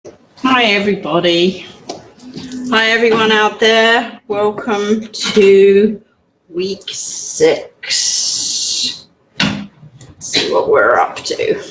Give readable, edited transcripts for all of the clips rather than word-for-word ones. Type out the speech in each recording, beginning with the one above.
Hi everybody. Hi everyone out there. Welcome to week 6. Let's see what we're up to.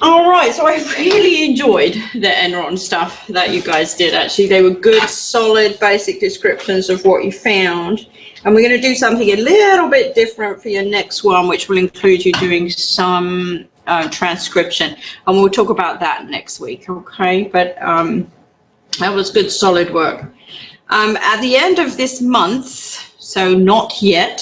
All right, so I really enjoyed the Enron stuff that you guys did. Actually, they were good, solid, basic descriptions of what you found. And we're going to do something a little bit different for your next one, which will include you doing some transcription, and we'll talk about that next week. Okay, but that was good, solid work. At the end of this month, so not yet,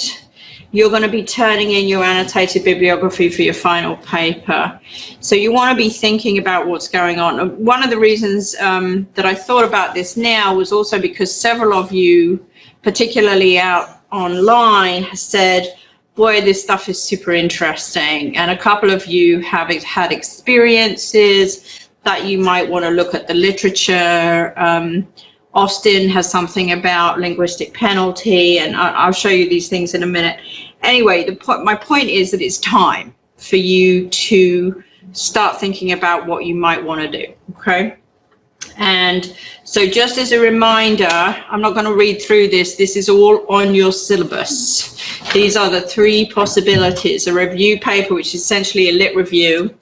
you're going to be turning in your annotated bibliography for your final paper. So you want to be thinking about what's going on. One of the reasons that I thought about this now was also because several of you, particularly out online, have said, boy, this stuff is super interesting. And a couple of you have had experiences that you might want to look at the literature. Austin has something about linguistic penalty, and I'll show you these things in a minute. Anyway, my point is that it's time for you to start thinking about what you might want to do, okay? And so just as a reminder, I'm not going to read through this. This is all on your syllabus. These are the 3 possibilities: a review paper, which is essentially a lit review,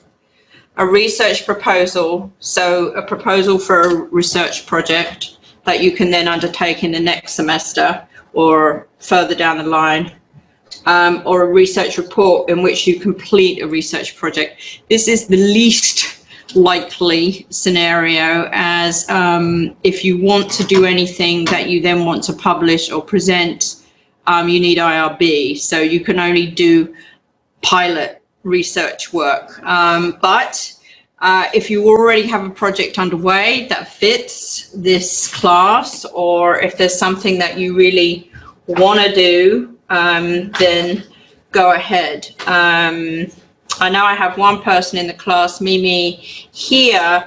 a research proposal, so a proposal for a research project that you can then undertake in the next semester or further down the line, or a research report in which you complete a research project. This is the least likely scenario, as if you want to do anything that you then want to publish or present, you need IRB, so you can only do pilot research work. But if you already have a project underway that fits this class, or if there's something that you really want to do, then go ahead. I know I have one person in the class, Mimi, here,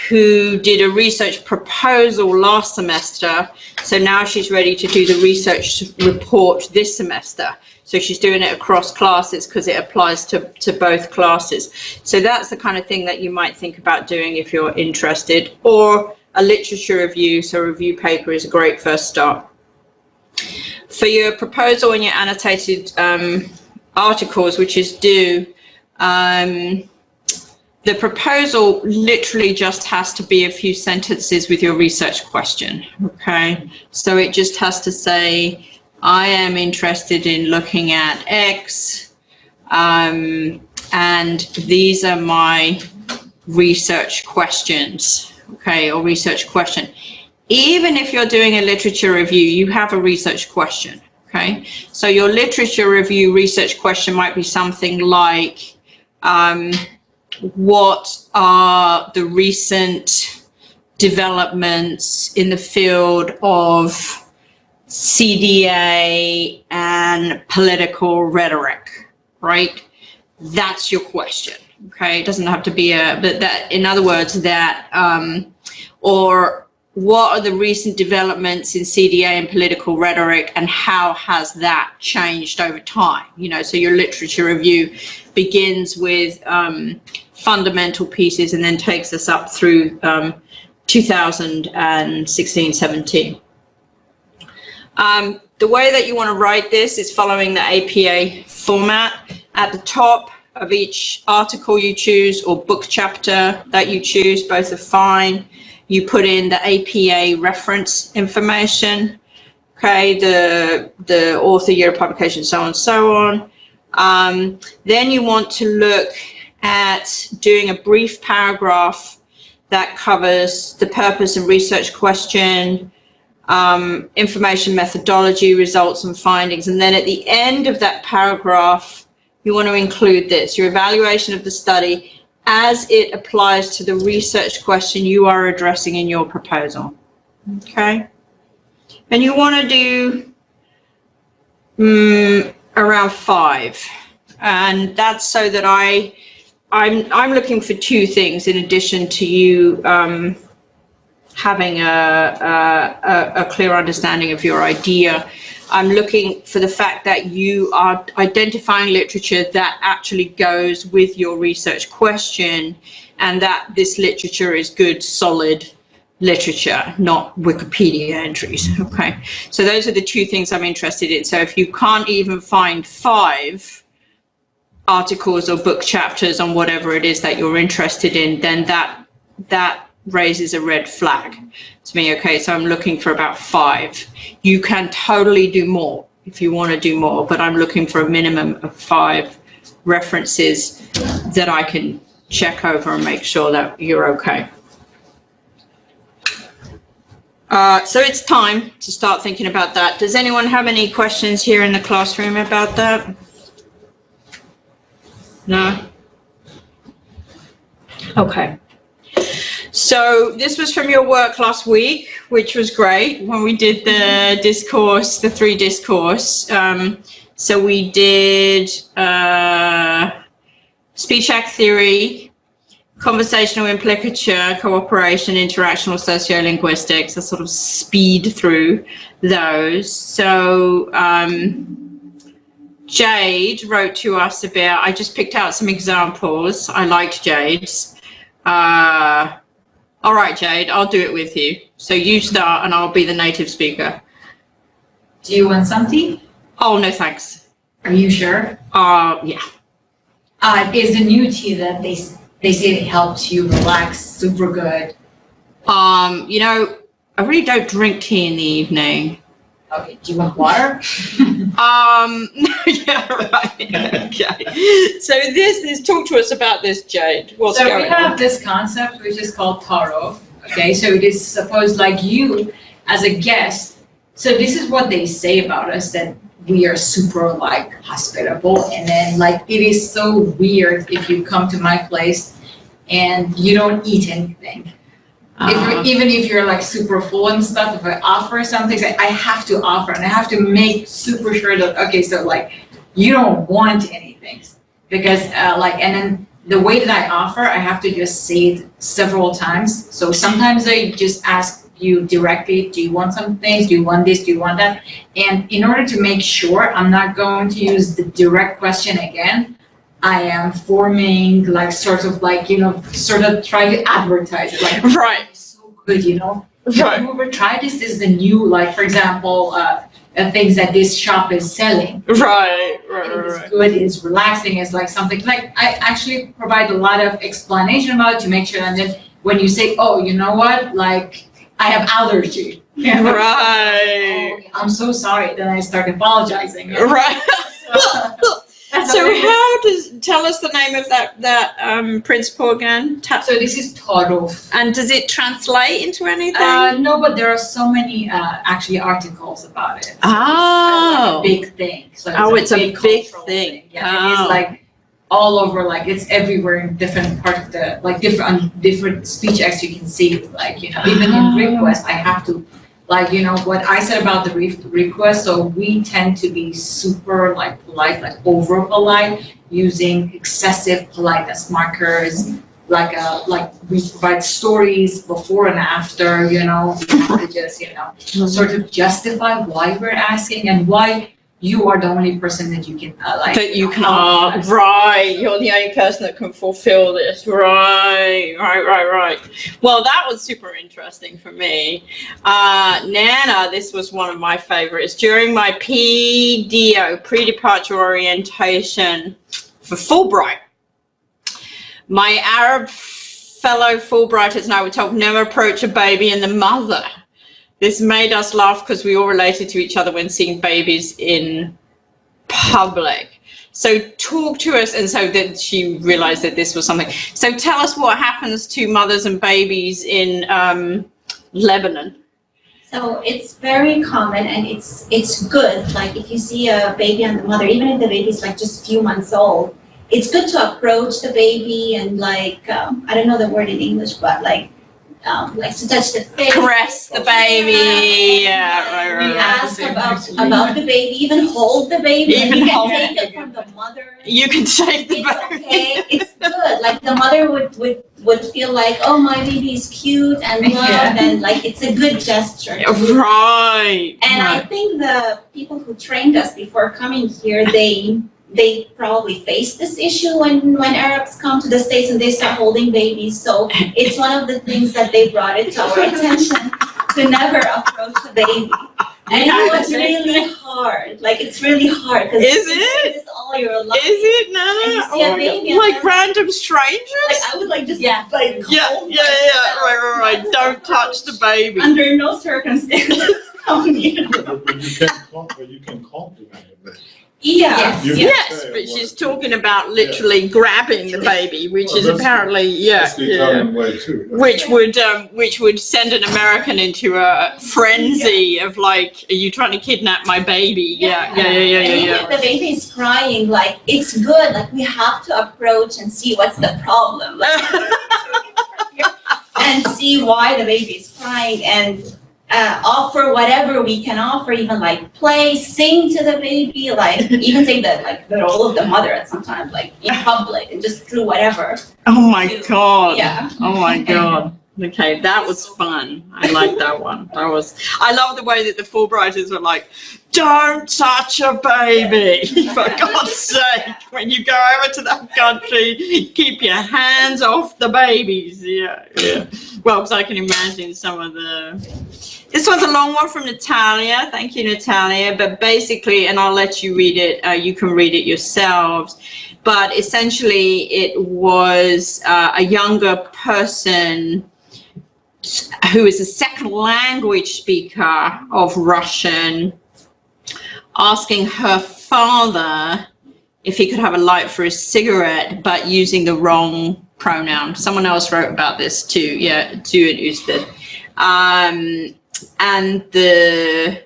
who did a research proposal last semester. So now she's ready to do the research report this semester. So she's doing it across classes because it applies to both classes. So that's the kind of thing that you might think about doing if you're interested. Or a literature review, so a review paper is a great first start. For your proposal and your annotated articles, which is due, the proposal literally just has to be a few sentences with your research question, okay? So it just has to say, I am interested in looking at X, and these are my research questions, okay, or research question. Even if you're doing a literature review, you have a research question, okay? So your literature review research question might be something like, what are the recent developments in the field of CDA and political rhetoric, right? That's your question, okay? It doesn't have to be but that, in other words, that, or what are the recent developments in CDA and political rhetoric, and how has that changed over time? You know, so your literature review begins with fundamental pieces and then takes us up through 2016-17. The way that you want to write this is following the APA format. At the top of each article you choose, or book chapter that you choose, both are fine. You put in the APA reference information, okay, the author, year of publication, so on and so on. Then you want to look at doing a brief paragraph that covers the purpose and research question, information methodology, results and findings. And then at the end of that paragraph, you want to include this, your evaluation of the study as it applies to the research question you are addressing in your proposal, okay? And you want to do around 5, and that's so that I'm looking for 2 things in addition to you having a clear understanding of your idea. I'm looking for the fact that you are identifying literature that actually goes with your research question, and that this literature is good, solid literature, not Wikipedia entries. Okay, so those are the two things I'm interested in. So if you can't even find 5 articles or book chapters on whatever it is that you're interested in, then that raises a red flag to me. Okay, so I'm looking for about 5. You can totally do more if you want to do more, but I'm looking for a minimum of 5 references that I can check over and make sure that you're okay. So it's time to start thinking about that. Does anyone have any questions here in the classroom about that? No? Okay. So this was from your work last week, which was great when we did the discourse, the 3 discourse. So we did speech act theory, conversational implicature, cooperation, interactional sociolinguistics. I sort of speed through those. So Jade wrote to us about, I just picked out some examples. I liked Jade's. All right, Jade, I'll do it with you. So you start and I'll be the native speaker. Do you want some tea? Oh, no, thanks. Are you sure? Yeah. Is the new tea that they say it helps you relax super good? You know, I really don't drink tea in the evening. Okay, do you want water? Yeah, right. Okay. So this talk to us about this, Jade. What's going on? So we have this concept which is called Taro. Okay, so it is supposed like you as a guest. So this is what they say about us, that we are super like hospitable, and then like it is so weird if you come to my place and you don't eat anything. Even if you're like super full and stuff, if I offer something, I have to offer, and I have to make super sure that, okay, so like you don't want anything, because like, and then the way that I offer, I have to just say it several times. So sometimes I just ask you directly, do you want some things? Do you want this? Do you want that? And in order to make sure I'm not going to use the direct question again, I am forming like sort of like, you know, sort of try to advertise it. Like, right. It's so good, you know. Right. Have you ever tried this? This is the new, like, for example, things that this shop is selling. Right. It's good, it's relaxing, it's like something like I actually provide a lot of explanation about it to make sure, and then when you say, oh, you know what, like I have allergy. Yeah. Right. Oh, I'm so sorry. Then I start apologizing. Right. So how tell us the name of that principle again? So this is Taro. And does it translate into anything? No, but there are so many actually articles about it. So Oh. it's like a big thing. So It's a big cultural thing. Yeah, Oh. it is like all over, like it's everywhere in different parts of the, like different speech acts you can see, like, you know, even in requests, I have to, like, you know, what I said about the request, so we tend to be super like polite, like over polite, using excessive politeness markers, like we provide stories before and after, you know, we have to just, you know, sort of justify why we're asking and why you are the only person that you can like. That you can, right. You're the only person that can fulfill this. Right. Well, that was super interesting for me. Nana, this was one of my favorites. During my PDO, pre-departure orientation for Fulbright, my Arab fellow Fulbrighters and I were told never approach a baby and the mother. This made us laugh because we all related to each other when seeing babies in public. So talk to us, and so that she realized that this was something. So tell us what happens to mothers and babies in Lebanon. So it's very common, and it's good. Like if you see a baby and the mother, even if the baby's like just a few months old, it's good to approach the baby and like, I don't know the word in English, but like to touch the face, caress the baby, yeah, right. Ask about the baby, even hold the baby. Even you hold can take it from the mother. You can take the it's baby. Okay, it's good. Like the mother would feel like, oh, my baby is cute and loved, and like it's a good gesture. Right. And I think the people who trained us before coming here, they they probably face this issue when Arabs come to the States and they start holding babies. So it's one of the things that they brought it to our attention to never approach the baby. And it was really hard. Like, it's really hard. Is it? This all your life. Is it? No. And you see a baby and like random strangers? like, I would like just Yeah. like Right. Don't touch the baby. Under no circumstances come near. But you can compliment the baby. Yeah. You can Yes, say but it she's was- talking about literally grabbing the baby, which Well, is that's apparently, That's the Italian way too. which would send an American into a frenzy of like, are you trying to kidnap my baby? And even if the baby is crying, like, it's good. Like, we have to approach and see what's the problem. Like, and see why the baby is crying and offer whatever we can offer, even like play, sing to the baby, like even take the role of the mother at sometimes, like in public and just do whatever. Oh my God. Yeah. Oh my God. Okay, that was fun. I like that one. I love the way that the Fulbrighters were like, don't touch a baby, for God's sake. When you go over to that country, keep your hands off the babies. Yeah. Well, because I can imagine some of this one's a long one from Natalia. Thank you, Natalia. But basically, and I'll let you read it, you can read it yourselves. But essentially, it was a younger person who is a second language speaker of Russian, asking her father if he could have a light for a cigarette, but using the wrong pronoun. Someone else wrote about this too. Yeah, Tuet Usted. And the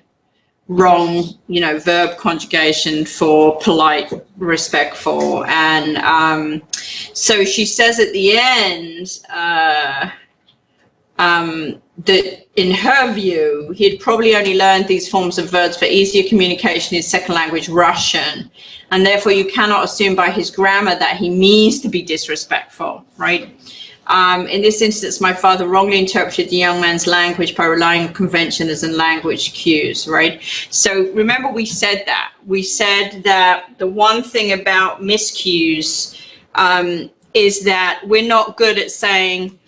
wrong, verb conjugation for polite, respectful. And so she says at the end, that in her view, he had probably only learned these forms of verbs for easier communication in second language Russian. And therefore you cannot assume by his grammar that he means to be disrespectful, right? In this instance, my father wrongly interpreted the young man's language by relying on conventions and language cues, right? So remember we said that. We said that the one thing about miscues is that we're not good at saying,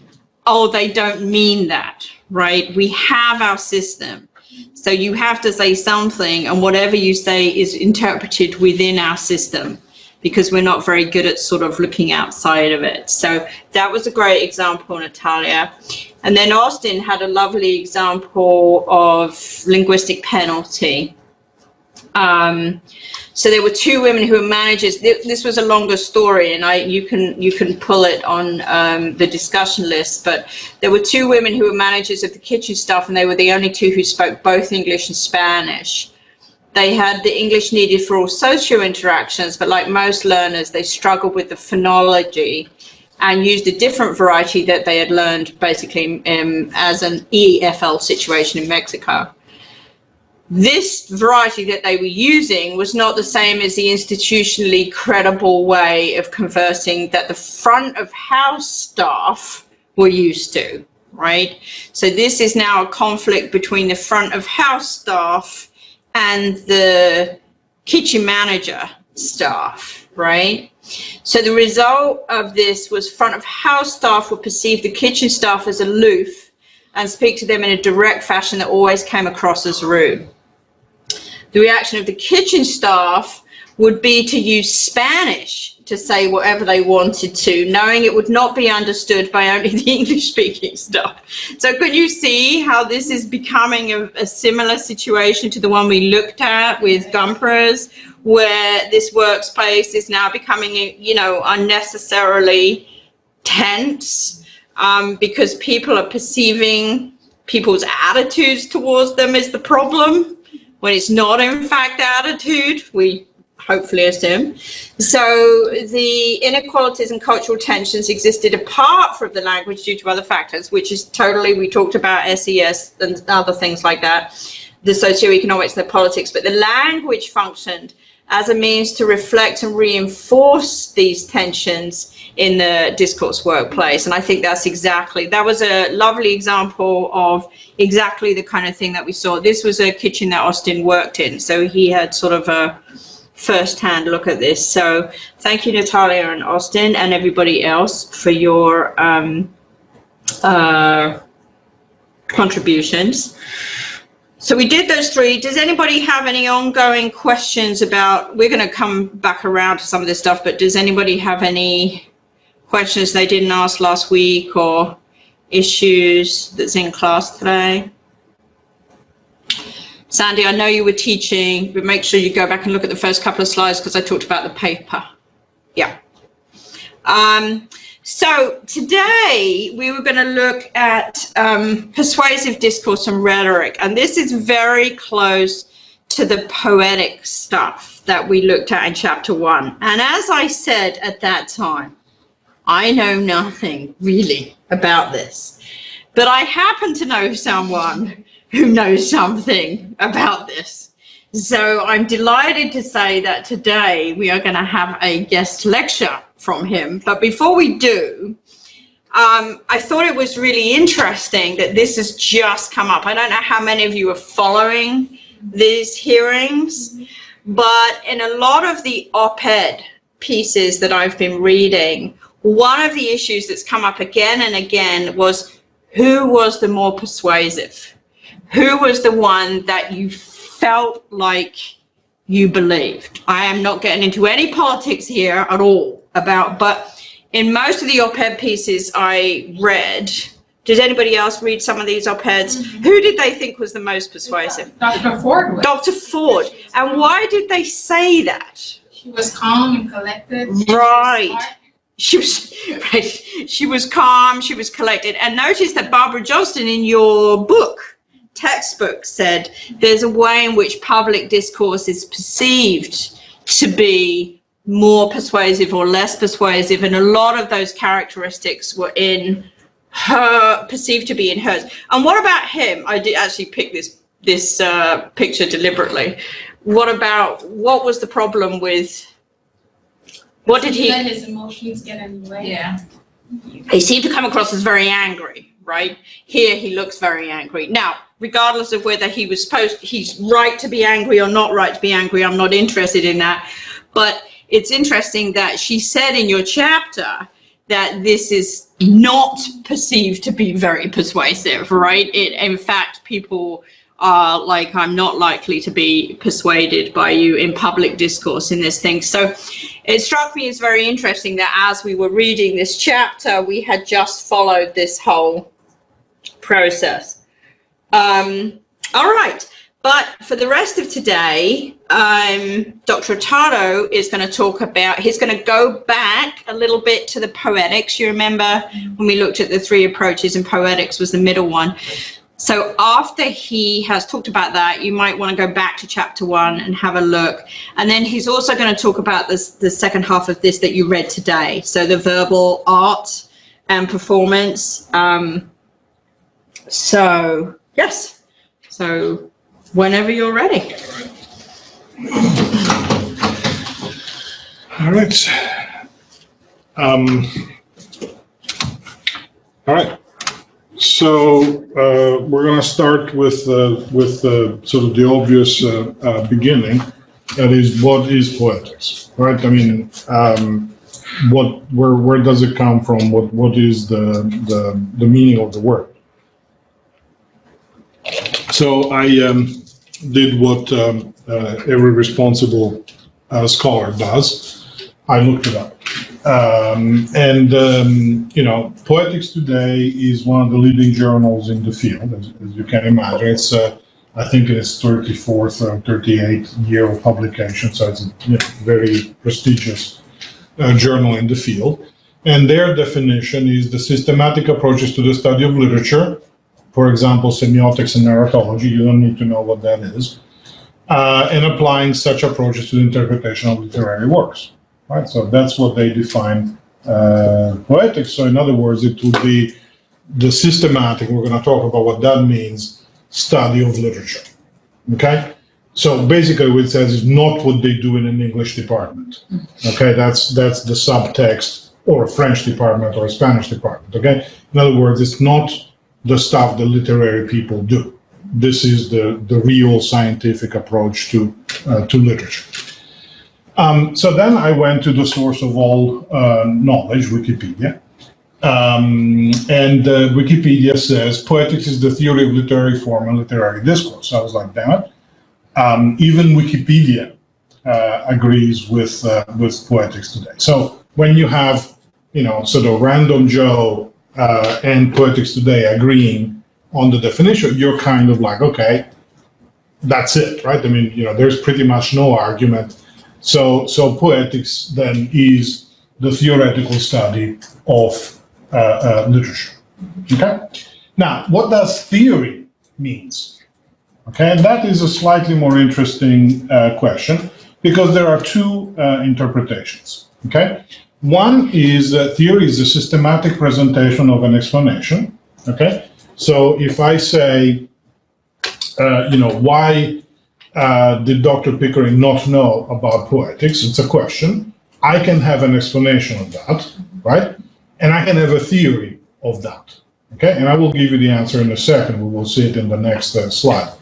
oh, they don't mean that, right? We have our system. So you have to say something, and whatever you say is interpreted within our system, because we're not very good at sort of looking outside of it. So that was a great example, Natalia. And then Austin had a lovely example of linguistic penalty. So there were two women who were managers. This was a longer story, and you can pull it on the discussion list. But there were two women who were managers of the kitchen staff, and they were the only two who spoke both English and Spanish. They had the English needed for all social interactions, but like most learners, they struggled with the phonology and used a different variety that they had learned basically as an EFL situation in Mexico. This variety that they were using was not the same as the institutionally credible way of conversing that the front of house staff were used to, right? So this is now a conflict between the front of house staff and the kitchen manager staff, right? So the result of this was front of house staff would perceive the kitchen staff as aloof and speak to them in a direct fashion that always came across as rude. The reaction of the kitchen staff would be to use Spanish to say whatever they wanted to, knowing it would not be understood by only the English-speaking staff. So could you see how this is becoming a similar situation to the one we looked at with Gumprers, where this workplace is now becoming, unnecessarily tense because people are perceiving people's attitudes towards them as the problem, when it's not in fact attitude, we hopefully assume. So the inequalities and cultural tensions existed apart from the language due to other factors, which is totally, we talked about SES and other things like that, the socioeconomics and the politics, but the language functioned as a means to reflect and reinforce these tensions in the discourse workplace. And I think that was a lovely example of exactly the kind of thing that we saw. This was a kitchen that Austin worked in, so he had sort of a first-hand look at this. So thank you, Natalia and Austin and everybody else for your contributions. So we did those three. Does anybody have any ongoing questions about, we're going to come back around to some of this stuff, but does anybody have any questions they didn't ask last week or issues that's in class today? Sandy, I know you were teaching, but make sure you go back and look at the first couple of slides because I talked about the paper. Yeah. So today we were going to look at persuasive discourse and rhetoric, and this is very close to the poetic stuff that we looked at in chapter 1. And as I said at that time, I know nothing really about this, but I happen to know someone who knows something about this. So I'm delighted to say that today we are going to have a guest lecture from him. But before we do, I thought it was really interesting that this has just come up. I don't know how many of you are following these hearings, but in a lot of the op-ed pieces that I've been reading, one of the issues that's come up again and again was who was the more persuasive? Who was the one that you felt like you believed? I am not getting into any politics here at all but in most of the op-ed pieces I read, did anybody else read some of these op-eds? Who did they think was the most persuasive? Dr. Ford was. Dr. Ford. And why did they say that? She was calm and collected. Right. She was calm, she was collected. And notice that Barbara Johnston in your textbook said there's a way in which public discourse is perceived to be more persuasive or less persuasive, and a lot of those characteristics were in her, perceived to be in hers. And what about him? I did actually pick this picture deliberately. What was the problem with, what did he? Let his emotions get in the way. Yeah. He seemed to come across as very angry, right? Here he looks very angry. Now, regardless of whether he's right to be angry or not right to be angry, I'm not interested in that. But it's interesting that she said in your chapter that this is not perceived to be very persuasive, right? In fact, people are like, I'm not likely to be persuaded by you in public discourse in this thing. So it struck me as very interesting that as we were reading this chapter, we had just followed this whole process. All right. But for the rest of today, Dr. Hurtado is going to talk about, he's going to go back a little bit to the poetics. You remember when we looked at the three approaches and poetics was the middle one. So after he has talked about that, you might want to go back to chapter 1 and have a look. And then he's also going to talk about the second half of this that you read today. So the verbal art and performance. So, yes. So whenever you're ready. All right. All right. So we're going to start with sort of the obvious beginning. That is, what is poetics, right? I mean, where does it come from? What is the meaning of the word? So I did what every responsible scholar does. I looked it up. Poetics today is one of the leading journals in the field, as you can imagine. It's, I think it is 34th or 38th year of publication, so it's a very prestigious journal in the field. And their definition is the systematic approaches to the study of literature, for example, semiotics and narratology. You don't need to know what that is, and applying such approaches to the interpretation of literary works. Right, so that's what they define poetics. So in other words, it would be the systematic, we're going to talk about what that means, study of literature. Okay? So basically what it says is not what they do in an English department. Okay, that's the subtext, or a French department or a Spanish department. Okay? In other words, it's not the stuff the literary people do. This is the real scientific approach to literature. So then I went to the source of all knowledge, Wikipedia. And Wikipedia says poetics is the theory of literary form and literary discourse. So I was like, damn it. Even Wikipedia agrees with poetics today. So when you have, sort of Random Joe and Poetics Today agreeing on the definition, you're kind of like, okay, that's it, right? I mean, there's pretty much no argument. So poetics then is the theoretical study of literature. Okay. Now, what does theory means? Okay, and that is a slightly more interesting question because there are two interpretations. Okay, one is theory is a systematic presentation of an explanation. Okay, so if I say, why did Dr. Pickering not know about poetics? It's a question. I can have an explanation of that, right? And I can have a theory of that. Okay, and I will give you the answer in a second. We will see it in the next slide.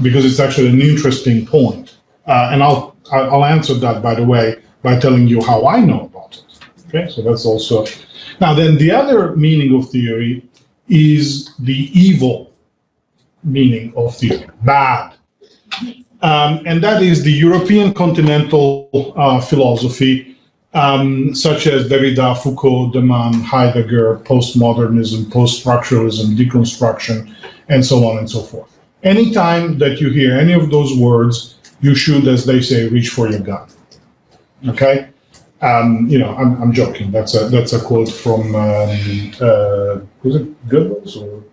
Because it's actually an interesting point. And I'll answer that, by the way, by telling you how I know about it. Okay, so that's also. Now, then the other meaning of theory is the evil meaning of theory, bad. And that is the European continental philosophy, such as Derrida, Foucault, De Man, Heidegger, postmodernism, post-structuralism, deconstruction, and so on and so forth. Anytime that you hear any of those words, you should, as they say, reach for your gun. Okay, I'm joking. That's a quote from was it Goebbels or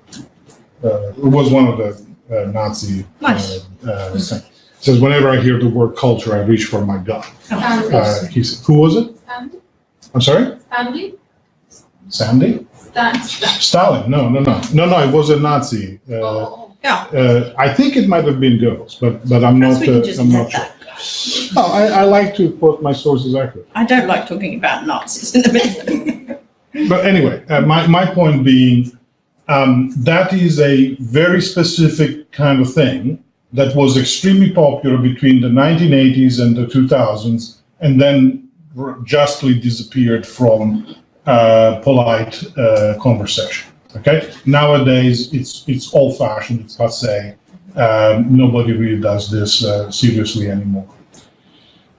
it was one of the Nazi. It says whenever I hear the word culture, I reach for my gun. He said, who was it? Sandy? I'm sorry. Sandy? Stalin. No. It was a Nazi. I think it might have been Goebbels, but I'm not. I'm not sure. Oh, I like to quote my sources accurately. I don't like talking about Nazis in the middle. But anyway, my point being, that is a very specific kind of thing that was extremely popular between the 1980s and the 2000s, and then justly disappeared from polite conversation. Okay. Nowadays, it's old-fashioned. It's passé. Nobody really does this seriously anymore.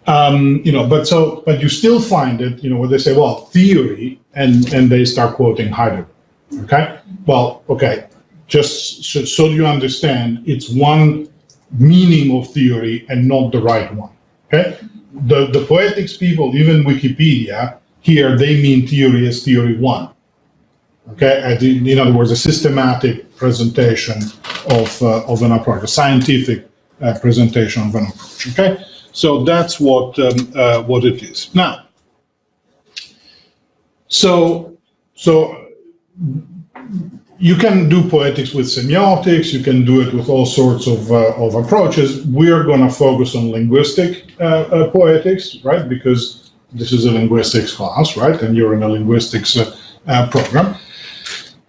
But you still find it. Where they say, well, theory, and they start quoting Heidegger. Okay. Well, okay. Just so you understand, it's one meaning of theory and not the right one. Okay. The poetics people, even Wikipedia, here they mean theory as theory one. Okay, in other words, a systematic presentation of an approach, a scientific presentation of an approach. Okay, so that's what it is. Now, so you can do poetics with semiotics. You can do it with all sorts of approaches. We are going to focus on linguistic poetics, right? Because this is a linguistics class, right? And you're in a linguistics program.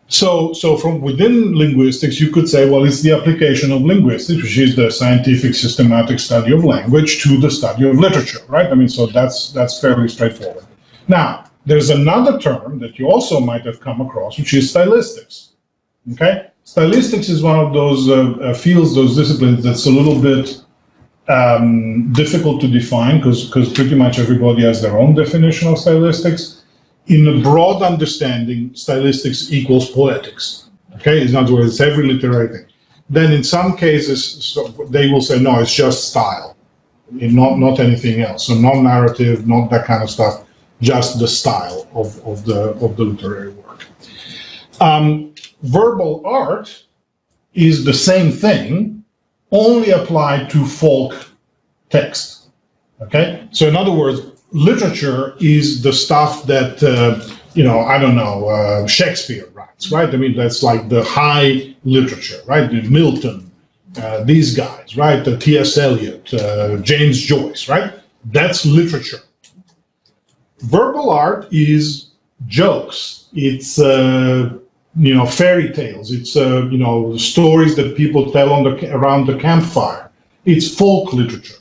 So from within linguistics, you could say, well, it's the application of linguistics, which is the scientific systematic study of language, to the study of literature, right? I mean, so that's fairly straightforward. Now, there's another term that you also might have come across, which is stylistics. Okay, stylistics is one of those fields, those disciplines that's a little bit difficult to define because pretty much everybody has their own definition of stylistics. In a broad understanding, stylistics equals poetics. Okay, in other words, it's every literary thing. Then in some cases, they will say, no, it's just style, not anything else. So not narrative, not that kind of stuff, just the style of the literary work. Verbal art is the same thing, only applied to folk text. Okay, so in other words, literature is the stuff that, I don't know, Shakespeare writes, right? I mean, that's like the high literature, right? Milton, these guys, right? T.S. Eliot, James Joyce, right? That's literature. Verbal art is jokes. It's, fairy tales. It's, stories that people tell around the campfire. It's folk literature,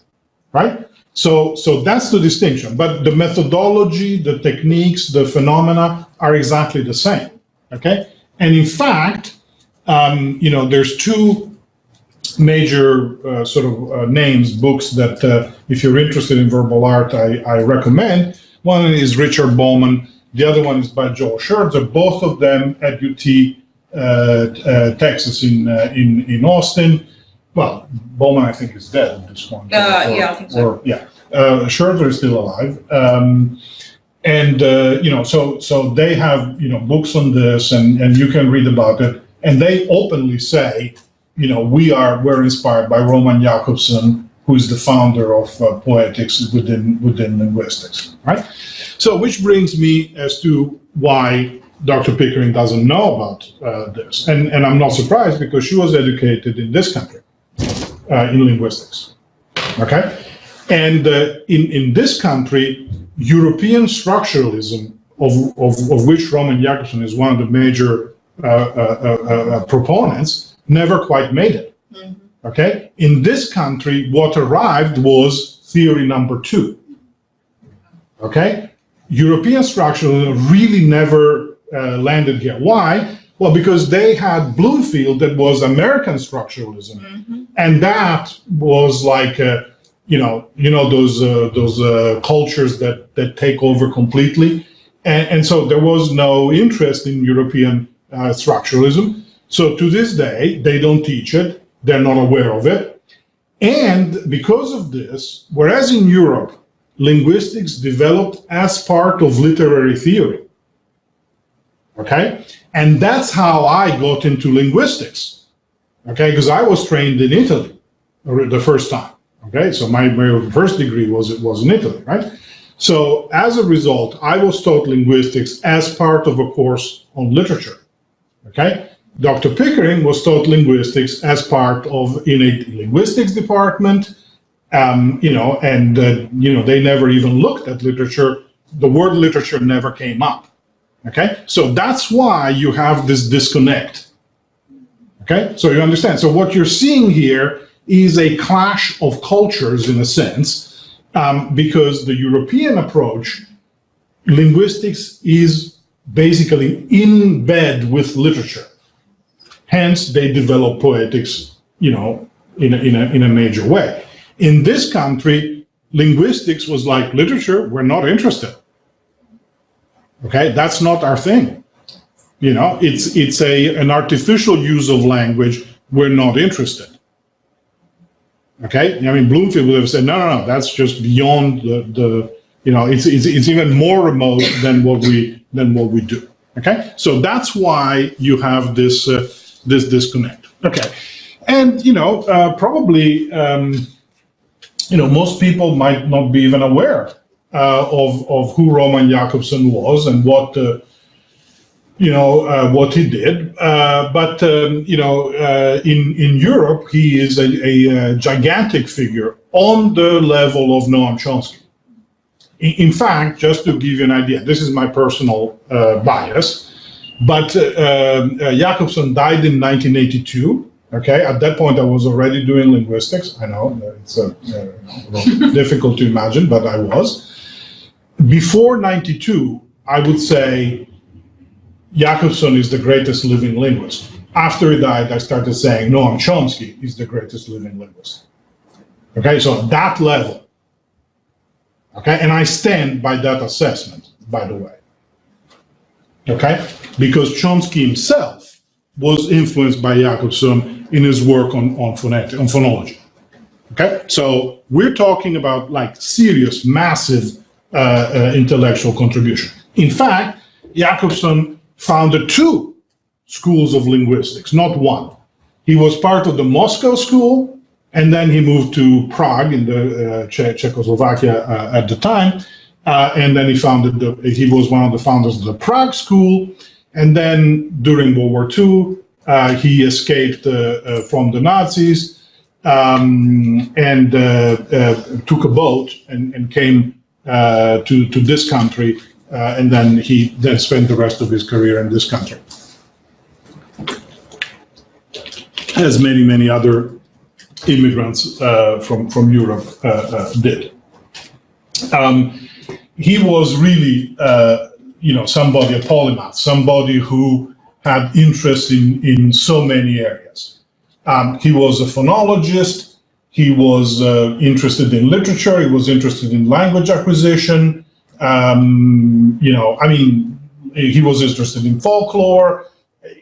right? So that's the distinction. But the methodology, the techniques, the phenomena are exactly the same. Okay, and in fact, there's two major names, books that if you're interested in verbal art, I recommend. One is Richard Bowman. The other one is by Joel Scherzer. Both of them at UT Texas in Austin. Well, Bowman I think is dead at this point. Yeah, I think so. Scherzer is still alive. So they have books on this, and you can read about it. And they openly say, we're inspired by Roman Jakobson, who is the founder of poetics within linguistics, right? So, which brings me as to why Dr. Pickering doesn't know about this, and I'm not surprised because she was educated in this country in linguistics, okay? And in this country, European structuralism, of which Roman Jakobson is one of the major proponents, never quite made it. Mm-hmm. Okay? In this country, what arrived was theory number 2. Okay? European structuralism really never landed here. Why? Well, because they had Bloomfield, that was American structuralism, mm-hmm. and that was like those cultures that take over completely, and so there was no interest in European structuralism. So to this day, they don't teach it. They're not aware of it. And because of this, whereas in Europe, linguistics developed as part of literary theory. Okay? And that's how I got into linguistics. Okay? Because I was trained in Italy the first time. Okay? So my first degree was in Italy, right? So as a result, I was taught linguistics as part of a course on literature. Okay? Dr. Pickering was taught linguistics as part of innate linguistics department, they never even looked at literature. The word literature never came up. Okay? So that's why you have this disconnect. Okay? So you understand. So what you're seeing here is a clash of cultures in a sense, because the European approach, linguistics is basically in bed with literature. Hence, they develop poetics, in a major way. In this country, linguistics was like literature. We're not interested. Okay, that's not our thing. It's an artificial use of language. We're not interested. Okay, I mean Bloomfield would have said, no, that's just beyond it's even more remote than what we do. Okay, so that's why you have this disconnect. Okay, and probably most people might not be even aware of who Roman Jakobson was and what he did. But in Europe, he is a gigantic figure on the level of Noam Chomsky. In fact, just to give you an idea, this is my personal bias, but Jakobson died in 1982. Okay, at that point I was already doing linguistics. I know it's difficult to imagine, but I was. Before 92, I would say Jakobson is the greatest living linguist. After he died, I started saying Noam Chomsky is the greatest living linguist. Okay, so at that level. Okay, and I stand by that assessment, by the way. Okay, because Chomsky himself was influenced by Jakobson in his work on phonology. Okay, so we're talking about like serious, massive intellectual contribution. In fact, Jakobson founded 2 schools of linguistics, not one. He was part of the Moscow school, and then he moved to Prague in the Czechoslovakia at the time, and then he was one of the founders of the Prague school, and then during World War II, he escaped from the Nazis and took a boat and came to this country, and then he spent the rest of his career in this country, as many other immigrants from Europe did. He was really, somebody, a polymath, somebody who had interest in so many areas. He was a phonologist. He was interested in literature. He was interested in language acquisition. He was interested in folklore.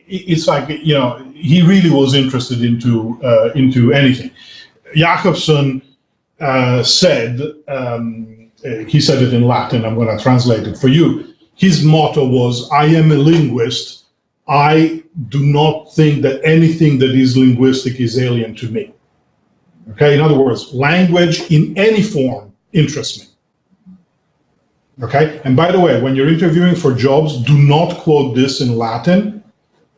It's like, he really was interested into anything. Jakobson said, he said it in Latin, I'm going to translate it for you. His motto was, I am a linguist. I do not think that anything that is linguistic is alien to me. Okay, in other words, language in any form interests me. Okay, and by the way, when you're interviewing for jobs, do not quote this in Latin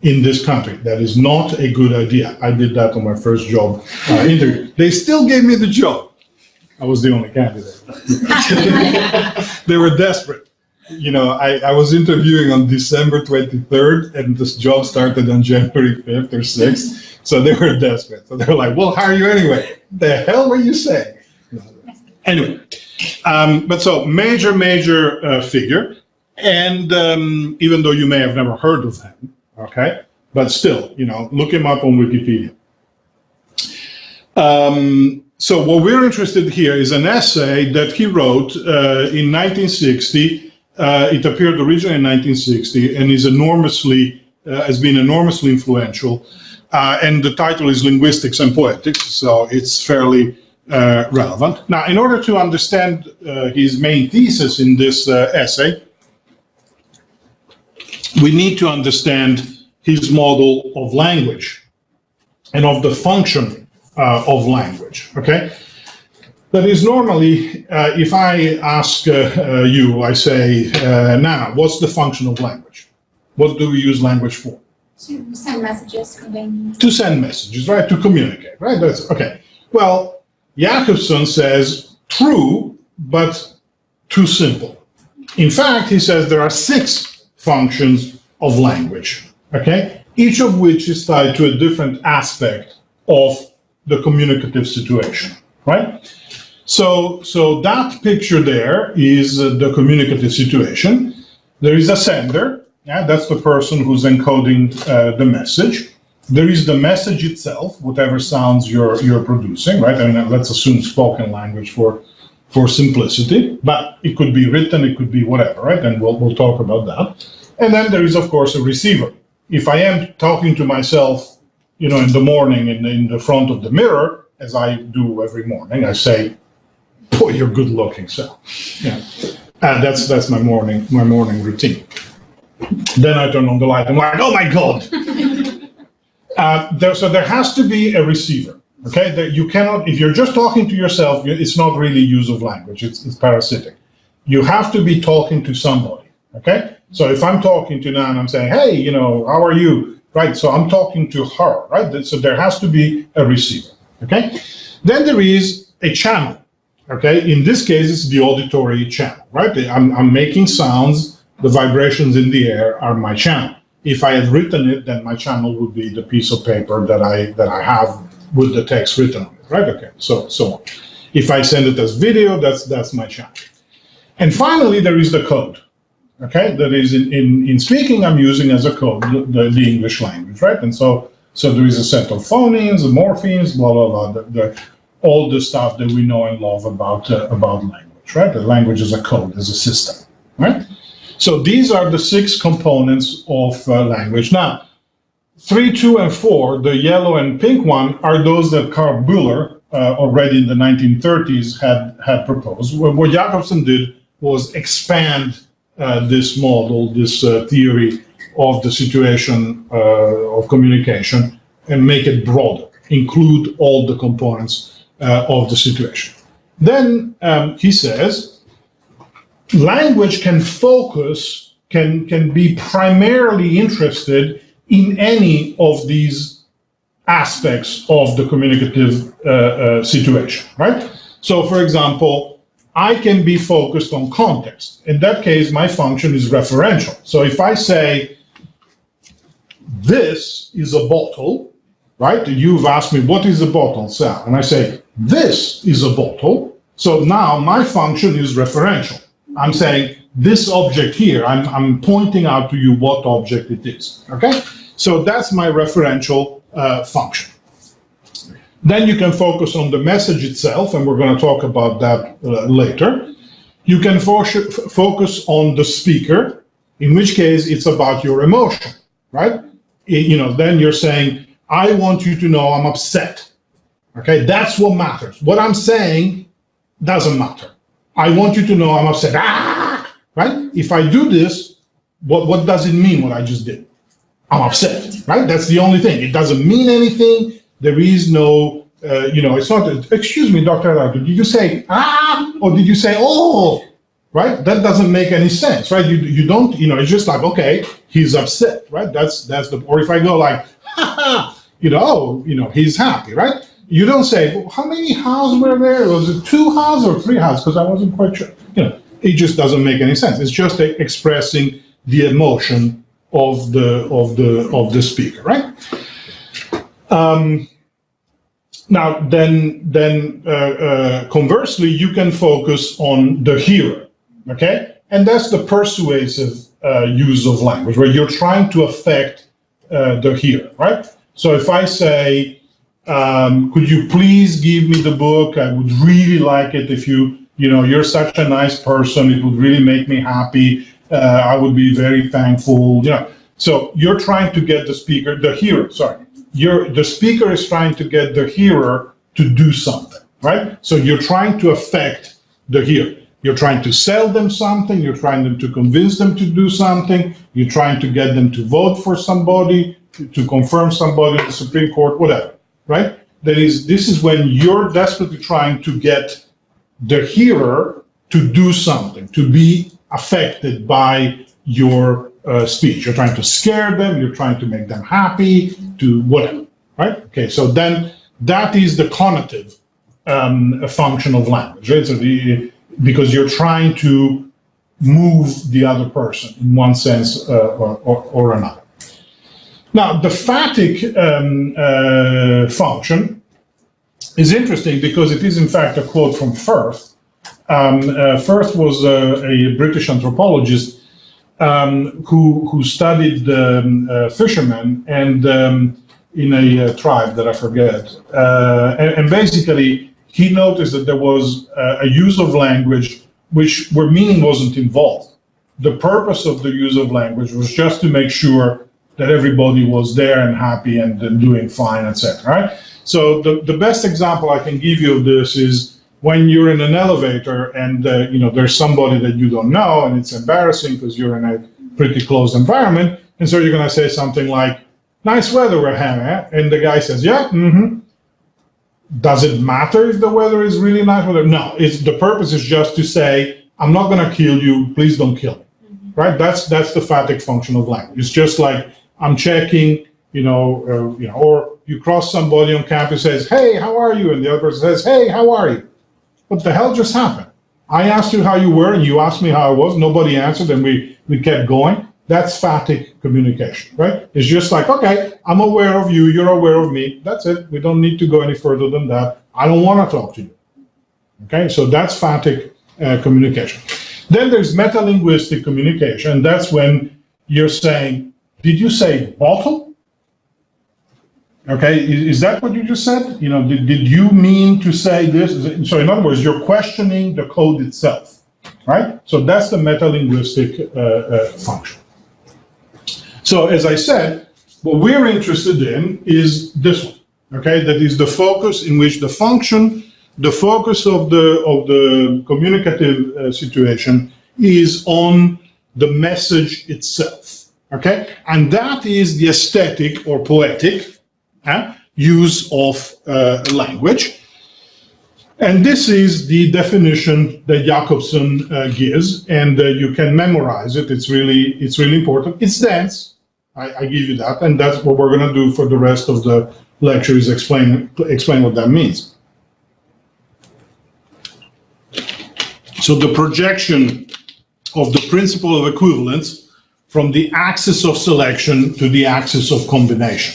in this country. That is not a good idea. I did that on my first job interview. They still gave me the job. I was the only candidate. They were desperate. I was interviewing on December 23rd, and this job started on January 5th or 6th. So they were desperate. So they were like, we'll hire you anyway. The hell were you saying? Anyway, but so major figure. And even though you may have never heard of him, okay, but still, look him up on Wikipedia. So what we're interested here is an essay that he wrote in 1960. It appeared originally in 1960 and has been enormously influential. And the title is Linguistics and Poetics, so it's fairly relevant. Now, in order to understand his main thesis in this essay, we need to understand his model of language and of the function of language, okay? That is normally, if I ask you, I say, Nana, what's the function of language? What do we use language for? To send messages, conveying. To send messages, right? To communicate, right? That's okay. Well, Jakobson says true, but too simple. In fact, he says there are 6 functions of language, okay? Each of which is tied to a different aspect of the communicative situation, right? So that picture there is the communicative situation. There is a sender, that's the person who's encoding the message. There is the message itself, whatever sounds you're producing, right? I mean, let's assume spoken language for simplicity, but it could be written, it could be whatever, right? And we'll talk about that. And then there is, of course, a receiver. If I am talking to myself, in the morning in the front of the mirror, as I do every morning, I say, boy, you're good looking, so yeah. That's my morning routine. Then I turn on the light, I'm like, oh my God. So there has to be a receiver, okay? That you cannot, if you're just talking to yourself, it's not really use of language, it's parasitic. You have to be talking to somebody, okay? So if I'm talking to Nan, I'm saying, hey, how are you? Right, so I'm talking to her, right? So there has to be a receiver, okay? Then there is a channel, okay? In this case, it's the auditory channel, right? I'm making sounds, the vibrations in the air are my channel. If I had written it, then my channel would be the piece of paper that I have with the text written on it, right? Okay, so on. If I send it as video, that's my channel. And finally, there is the code. Okay, that is in speaking, I'm using as a code the English language, right? And so there is a set of phonemes, morphemes, blah blah blah, all the stuff that we know and love about language, right? The language is a code, as a system, right? So these are the 6 components of language. Now, 3, 2, and 4, the yellow and pink one, are those that Carl Bühler already in the 1930s had proposed. What Jakobson did was expand this model, this theory of the situation of communication, and make it broader, include all the components of the situation. Then he says, language can focus, can be primarily interested in any of these aspects of the communicative situation, right? So, for example, I can be focused on context. In that case, my function is referential. So if I say, this is a bottle, right? You've asked me, what is a bottle, Sal? And I say, this is a bottle. So now my function is referential. I'm saying this object here, I'm pointing out to you what object it is, okay? So that's my referential function. Then you can focus on the message itself, and we're going to talk about that later. You can focus on the speaker, in which case it's about your emotion, right? Then you're saying, I want you to know I'm upset, okay? That's what matters. What I'm saying doesn't matter. I want you to know I'm upset, right? If I do this, what does it mean what I just did? I'm upset, right? That's the only thing. It doesn't mean anything. There is no, it's not, excuse me, Dr. Arado, did you say, or did you say, oh, right? That doesn't make any sense, right? You don't, it's just like, okay, he's upset, right? That's or if I go like, he's happy, right? You don't say, well, how many houses were there? Was it 2 houses or 3 houses? Because I wasn't quite sure. It just doesn't make any sense. It's just expressing the emotion of the speaker, right? Now, then conversely, you can focus on the hearer, okay? And that's the persuasive use of language, where you're trying to affect the hearer, right? So if I say, could you please give me the book? I would really like it if you're such a nice person. It would really make me happy. I would be very thankful. So you're trying to get the speaker, the speaker is trying to get the hearer to do something, right? So you're trying to affect the hearer. You're trying to sell them something. You're trying to convince them to do something. You're trying to get them to vote for somebody, to confirm somebody in the Supreme Court, whatever. Right? This is when you're desperately trying to get the hearer to do something, to be affected by your speech. You're trying to scare them, you're trying to make them happy, to whatever, right? Okay, so then that is the conative function of language, right? So because you're trying to move the other person in one sense or another. Now, the phatic function is interesting because it is, in fact, a quote from Firth. Firth was a British anthropologist who studied fishermen and in a tribe that I forget. And basically, he noticed that there was a use of language where meaning wasn't involved. The purpose of the use of language was just to make sure that everybody was there and happy and doing fine, etc. Right? So the best example I can give you of this is when you're in an elevator and there's somebody that you don't know and it's embarrassing because you're in a pretty closed environment, and so you're going to say something like, "Nice weather we're having," and the guy says, "Yeah, mm-hmm." Does it matter if the weather is really nice weather? No. The purpose is just to say, "I'm not going to kill you. Please don't kill me." Mm-hmm. Right? That's the phatic function of language. It's just like, I'm checking, or you cross somebody on campus says, "Hey, how are you?" And the other person says, "Hey, how are you?" What the hell just happened? I asked you how you were, and you asked me how I was. Nobody answered, and we kept going. That's phatic communication, right? It's just like, okay, I'm aware of you, you're aware of me. That's it. We don't need to go any further than that. I don't want to talk to you. Okay, so that's phatic communication. Then there's metalinguistic communication, and that's when you're saying, did you say bottle? Okay, is that what you just said? Did you mean to say this? So in other words, you're questioning the code itself, right? So that's the metalinguistic function. So as I said, what we're interested in is this one, okay? That is the focus in which the function, the focus of the communicative situation is on the message itself, okay? And that is the aesthetic or poetic use of language. And this is the definition that Jacobson gives, and you can memorize it. It's really important. It's dense. I give you that, and that's what we're going to do for the rest of the lecture, is explain what that means. So the projection of the principle of equivalence from the axis of selection to the axis of combination.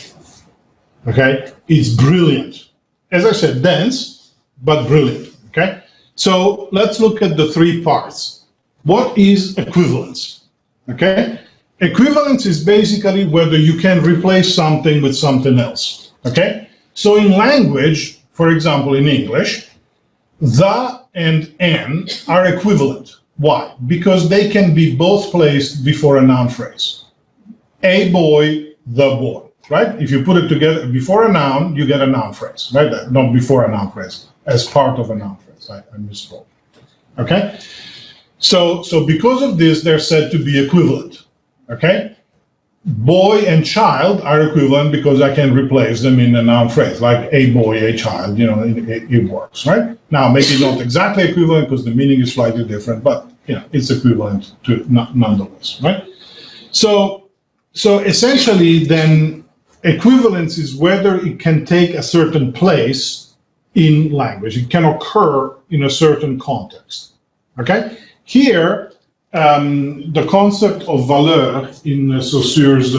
Okay, it's brilliant. As I said, dense, but brilliant. Okay, So let's look at the three parts. What is equivalence? Okay? Equivalence is basically whether you can replace something with something else. Okay? So in language, for example, in English, the and an are equivalent. Why? Because they can be both placed before a noun phrase. A boy, the boy, right? If you put it together before a noun, you get a noun phrase, right? Not before a noun phrase, as part of a noun phrase. I misspoke. Okay? So because of this, they're said to be equivalent. Okay? Boy and child are equivalent because I can replace them in a noun phrase, like a boy, a child, you know, it works, right? Now, maybe not exactly equivalent because the meaning is slightly different, but, you know, it's equivalent to nonetheless, right? So essentially, then, equivalence is whether it can take a certain place in language. It can occur in a certain context, okay? Here, the concept of valeur in Saussure's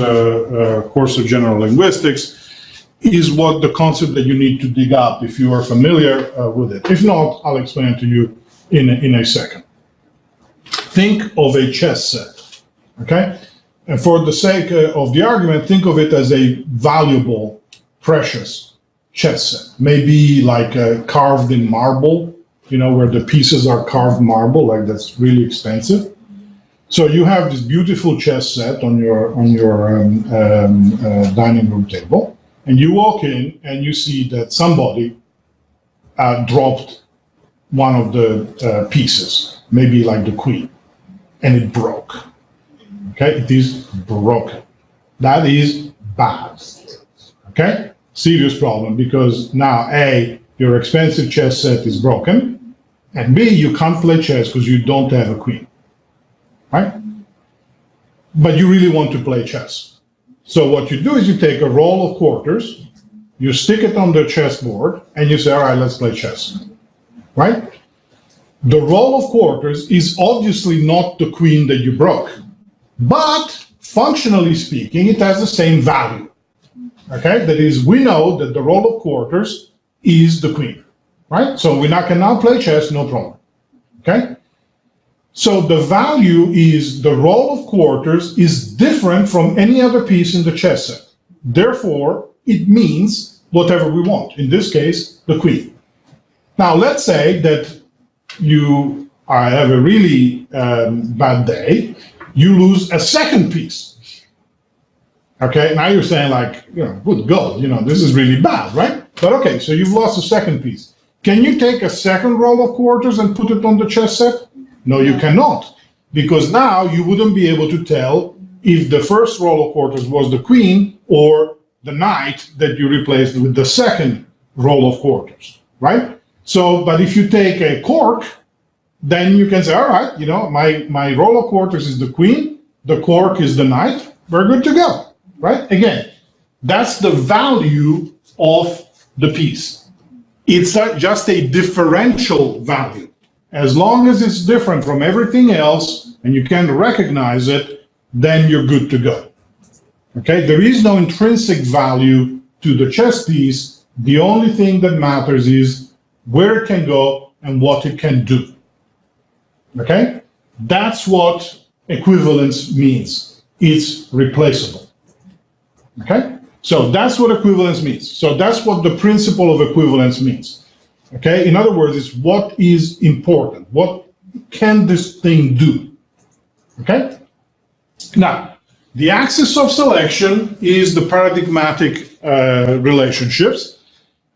course of general linguistics is what the concept that you need to dig up if you are familiar with it. If not, I'll explain it to you in a second. Think of a chess set, okay? And for the sake of the argument, think of it as a valuable, precious chess set. Maybe like carved in marble, you know, where the pieces are carved marble, like that's really expensive. So you have this beautiful chess set on your dining room table, and you walk in and you see that somebody dropped one of the pieces, maybe like the queen, and it broke. Okay, it is broken. That is bad. Okay, serious problem because now A, your expensive chess set is broken, and B, you can't play chess because you don't have a queen. Right? But you really want to play chess. So what you do is you take a roll of quarters, you stick it on the chessboard, and you say, all right, let's play chess. Right? The roll of quarters is obviously not the queen that you broke, but functionally speaking, it has the same value. Okay? That is, we know that the roll of quarters is the queen. Right? So we can now play chess, no problem. Okay? So the value is the roll of quarters is different from any other piece in the chess set. Therefore, it means whatever we want. In this case, the queen. Now, let's say that you have a really bad day. You lose a second piece. Okay, now you're saying like, you know, good God, you know, this is really bad, right? But okay, so you've lost a second piece. Can you take a second roll of quarters and put it on the chess set? No, you cannot, because now you wouldn't be able to tell if the first roll of quarters was the queen or the knight that you replaced with the second roll of quarters, right? So, but if you take a cork, then you can say, all right, you know, my roll of quarters is the queen, the cork is the knight, we're good to go, right? Again, that's the value of the piece. It's just a differential value. As long as it's different from everything else and you can recognize it, then you're good to go. Okay, there is no intrinsic value to the chess piece. The only thing that matters is where it can go and what it can do. Okay, that's what equivalence means. It's replaceable. Okay, so that's what equivalence means. So that's what the principle of equivalence means. Okay, in other words, it's what is important. What can this thing do? Okay? Now, the axis of selection is the paradigmatic relationships,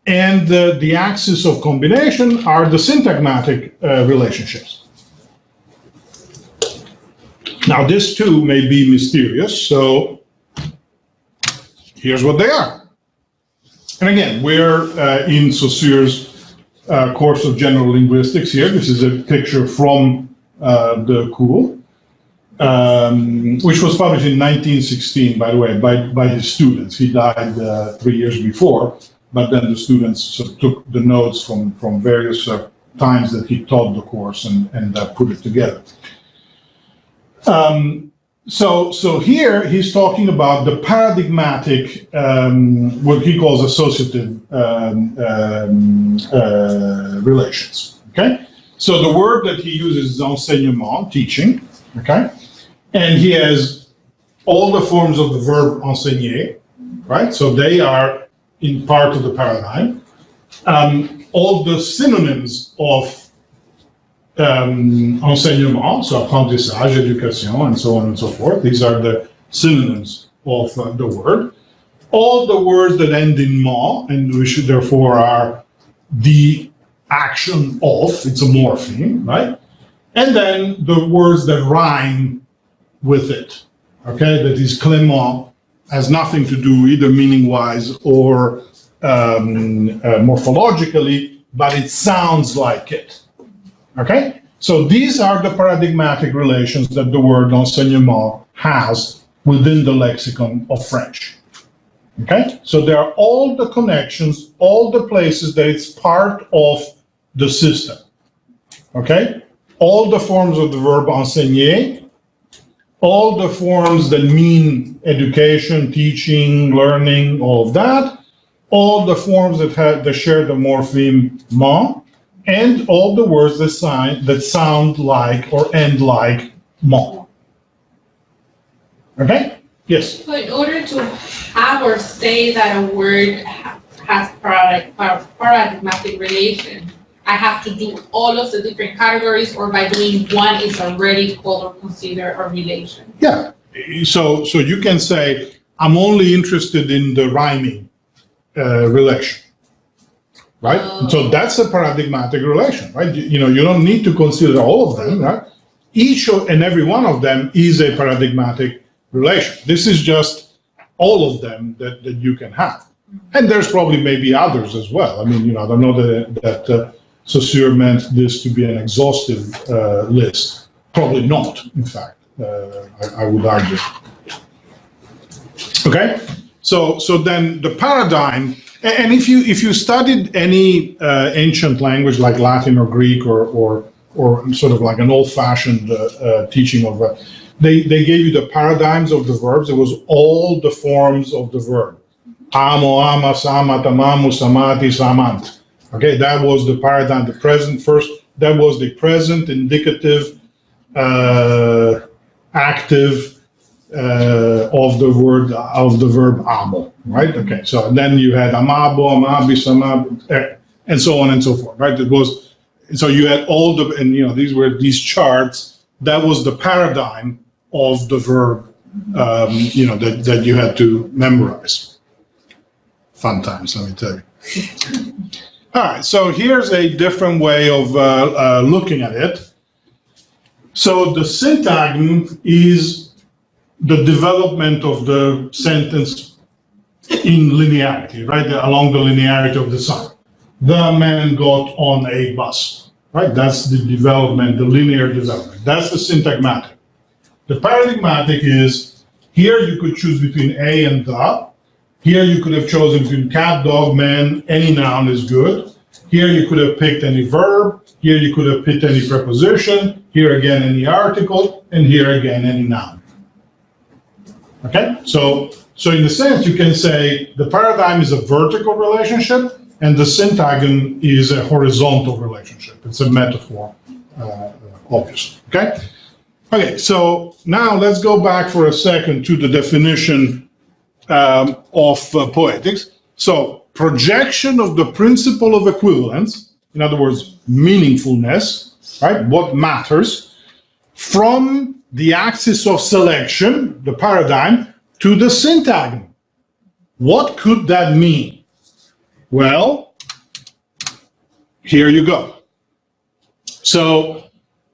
and the axis of combination are the syntagmatic relationships. Now, this too may be mysterious, so here's what they are. And again, we're in Saussure's course of general linguistics here. This is a picture from the cours, which was published in 1916, by the way, by his students. He died 3 years before, but then the students sort of took the notes from various times that he taught the course and put it together. So here he's talking about the paradigmatic, what he calls associative relations. Okay, So the word that he uses is enseignement, teaching, okay? And he has all the forms of the verb enseigner, right? So they are in part of the paradigm. All the synonyms of enseignement, so apprentissage, éducation, and so on and so forth. These are the synonyms of the word. All the words that end in ma, and which therefore are the action of, it's a morpheme, right? And then the words that rhyme with it, okay? That is clément, has nothing to do either meaning-wise or morphologically, but it sounds like it. Okay? So these are the paradigmatic relations that the word enseignement has within the lexicon of French. Okay? So there are all the connections, all the places that it's part of the system. Okay? All the forms of the verb enseigner, all the forms that mean education, teaching, learning, all of that, all the forms that share the morpheme ma, and all the words that sound like or end like ma. Okay? Yes? So in order to have or say that a word has paradigmatic relation, I have to do all of the different categories, or by doing one is already called or considered a relation? Yeah. So you can say, I'm only interested in the rhyming relation. Right? So that's a paradigmatic relation, right? You don't need to consider all of them, right? Each and every one of them is a paradigmatic relation. This is just all of them that you can have. And there's probably maybe others as well. I mean, I don't know that Saussure meant this to be an exhaustive list. Probably not, in fact, I would argue. Okay? So then the paradigm. And if you studied any ancient language like Latin or Greek or sort of like an old-fashioned teaching of they gave you the paradigms of the verbs. It was all the forms of the verb. Amo, amas, amat, amamus, amatis, amant. Okay, that was the paradigm. The present first. That was the present, indicative, active. Of the verb amo, right? Okay, so then you had amabo, amabis, and so on and so forth, right? So you had all and these were these charts. That was the paradigm of the verb, that you had to memorize. Fun times, let me tell you. All right, so here's a different way of looking at it. So the syntagm is the development of the sentence in linearity, right? Along the linearity of the sun. The man got on a bus, right? That's the development, the linear development. That's the syntagmatic. The paradigmatic is, here you could choose between a and the. Here you could have chosen between cat, dog, man, any noun is good. Here you could have picked any verb. Here you could have picked any preposition. Here again, any article. And here again, any noun. Okay, so in a sense, you can say the paradigm is a vertical relationship and the syntagm is a horizontal relationship. It's a metaphor, obviously. Okay? Okay, so now let's go back for a second to the definition of poetics. So, projection of the principle of equivalence, in other words, meaningfulness, right? What matters, from the axis of selection, the paradigm, to the syntagm. What could that mean? Well, here you go. So,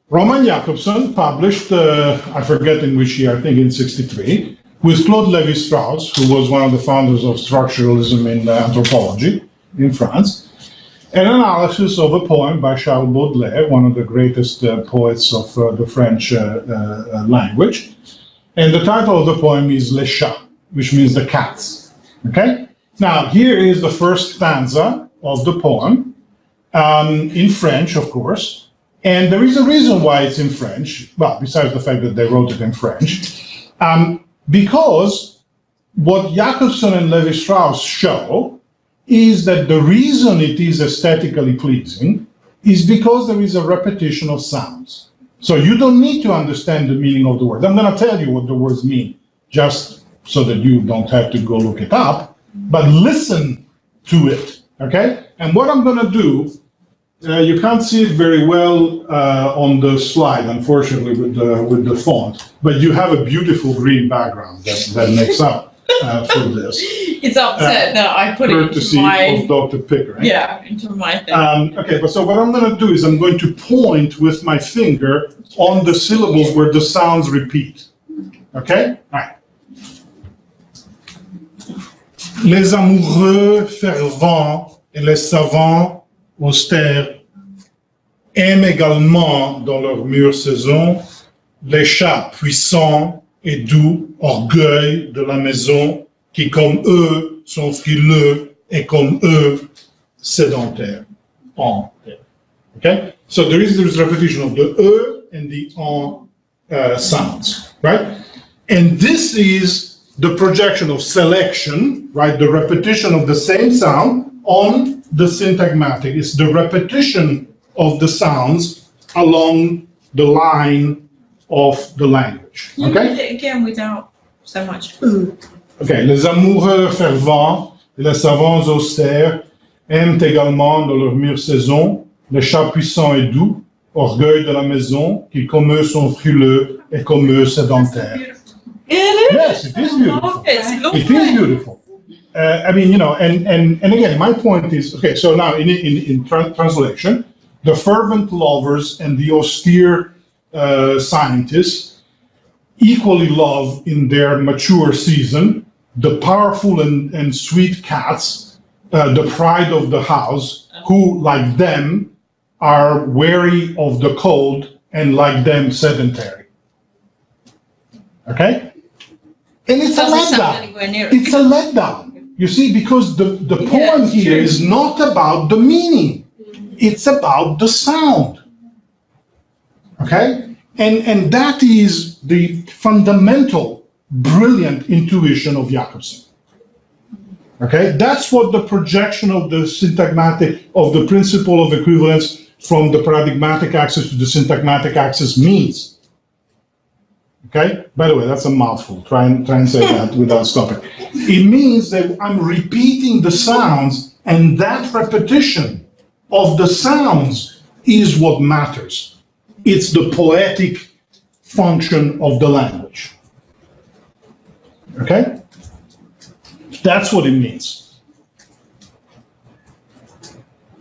Roman Jakobson published, I forget in which year, I think in '63, with Claude Lévi-Strauss, who was one of the founders of structuralism in anthropology in France, an analysis of a poem by Charles Baudelaire, one of the greatest poets of the French language. And the title of the poem is Les Chats, which means the cats. Okay? Now, here is the first stanza of the poem, in French, of course. And there is a reason why it's in French, well, besides the fact that they wrote it in French, because what Jakobson and Lévi-Strauss show is that the reason it is aesthetically pleasing is because there is a repetition of sounds. So you don't need to understand the meaning of the word. I'm going to tell you what the words mean, just so that you don't have to go look it up, but listen to it, okay? And what I'm going to do, you can't see it very well on the slide, unfortunately, with the font, but you have a beautiful green background that makes up for this. It's upset that I put it Courtesy into my, of Dr. Pickering. into my thing. Okay, but so what I'm going to do is I'm going to point with my finger on the syllables where the sounds repeat. Okay? All right. Les amoureux fervents et les savants austères aiment également dans leur mûre saison les chats puissants et doux, orgueil de la maison, qui comme eux sont frileux et comme eux sédentaires. En. Okay? So there is repetition of the and the en sounds, right? And this is the projection of selection, right? The repetition of the same sound on the syntagmatic. It's the repetition of the sounds along the line of the language. Okay? Read it again without so much ooh. Okay. Les amoureux fervents et les savants austères aiment également dans leur mûre saison les chats puissants et doux, orgueil de la maison, qui comme eux sont frileux et comme eux sédentaires. Yes, it is beautiful. It is beautiful. I mean, you know, and again, my point is, okay, so now in translation, the fervent lovers and the austere scientists equally love in their mature season the powerful and sweet cats, the pride of the house, who, like them, are wary of the cold and, like them, sedentary. Okay? And it's a letdown. It's a letdown. You see, because the poem here is not about the meaning. It's about the sound. Okay? And that is the fundamental, brilliant intuition of Jakobson. Okay? That's what the projection of the syntagmatic, of the principle of equivalence from the paradigmatic axis to the syntagmatic axis means. Okay? By the way, that's a mouthful. Try and say that without stopping. It means that I'm repeating the sounds, and that repetition of the sounds is what matters. It's the poetic function of the language. Okay? That's what it means.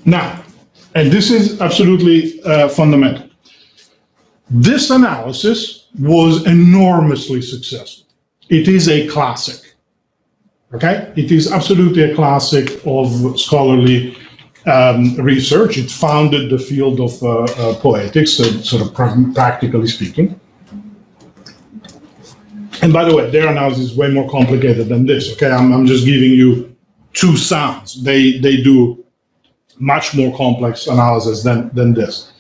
Now, and this is absolutely fundamental. This analysis was enormously successful. It is a classic. Okay? It is absolutely a classic of scholarly research. It founded the field of poetics, sort of practically speaking. And by the way, their analysis is way more complicated than this. Okay, I'm just giving you two sounds. They do much more complex analysis than this.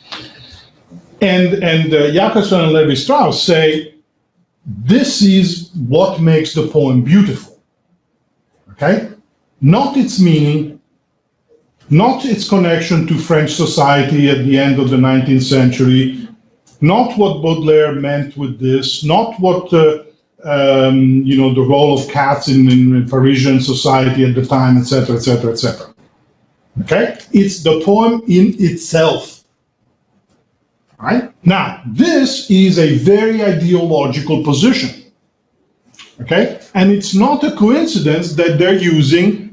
And Jakobson and Levi-Strauss say this is what makes the poem beautiful. Okay, not its meaning, not its connection to French society at the end of the 19th century, not what Baudelaire meant with this, not what the role of cats in Parisian society at the time, etc., etc., etc. Okay, it's the poem in itself. All right. Now, this is a very ideological position. Okay, and it's not a coincidence that they're using,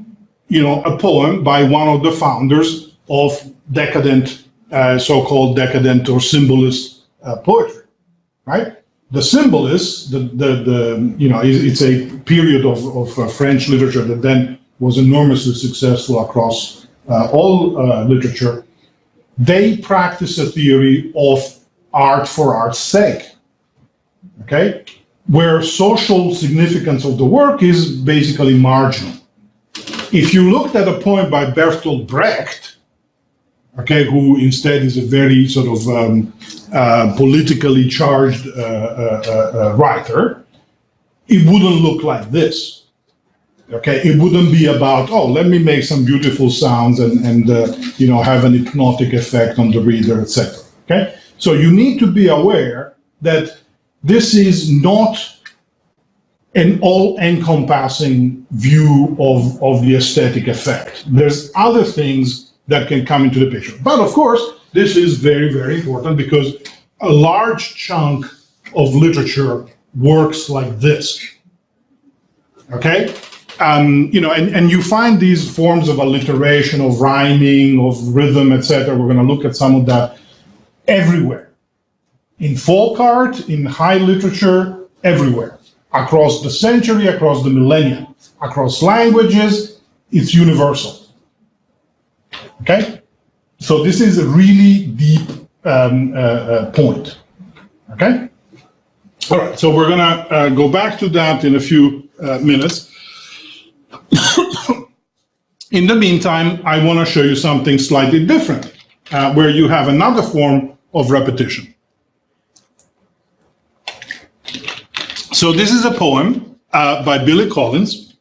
a poem by one of the founders of decadent, so-called decadent or symbolist poetry, right? The symbolists, it's a period of French literature that then was enormously successful across all literature. They practice a theory of art for art's sake, okay? Where social significance of the work is basically marginal. If you looked at a poem by Bertolt Brecht, okay, who instead is a very sort of politically charged writer, it wouldn't look like this. Okay, it wouldn't be about, oh, let me make some beautiful sounds and have an hypnotic effect on the reader, etc. Okay, so you need to be aware that this is not an all-encompassing view of the aesthetic effect. There's other things that can come into the picture. But of course, this is very, very important because a large chunk of literature works like this. Okay? And you find these forms of alliteration, of rhyming, of rhythm, etc. We're going to look at some of that everywhere. In folk art, in high literature, everywhere. Across the century, across the millennia, across languages, it's universal. Okay? So this is a really deep point. Okay? All right, so we're gonna go back to that in a few minutes. In the meantime, I want to show you something slightly different, where you have another form of repetition. So this is a poem by Billy Collins,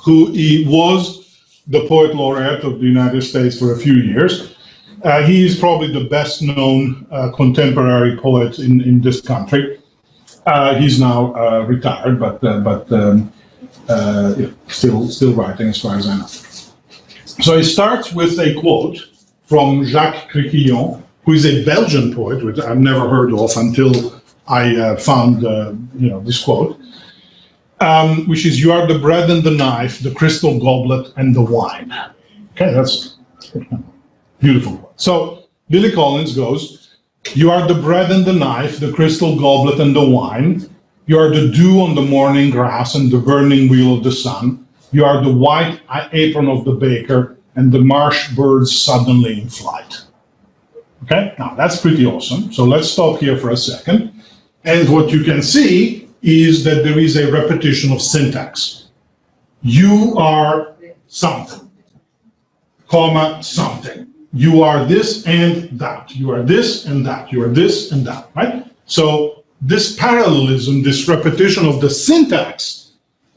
who he was the poet laureate of the United States for a few years. He is probably the best known contemporary poet in this country. He's now retired, but still writing as far as I know. So he starts with a quote from Jacques Criquillon, who is a Belgian poet, which I've never heard of until I found this quote, which is, "You are the bread and the knife, the crystal goblet and the wine." Okay, that's beautiful. So Billy Collins goes, "You are the bread and the knife, the crystal goblet and the wine. You are the dew on the morning grass and the burning wheel of the sun. You are the white apron of the baker and the marsh birds suddenly in flight." Okay, now that's pretty awesome. So let's stop here for a second. And what you can see is that there is a repetition of syntax. You are something, comma, something. You are this and that. You are this and that. You are this and that, right? So this parallelism, this repetition of the syntax,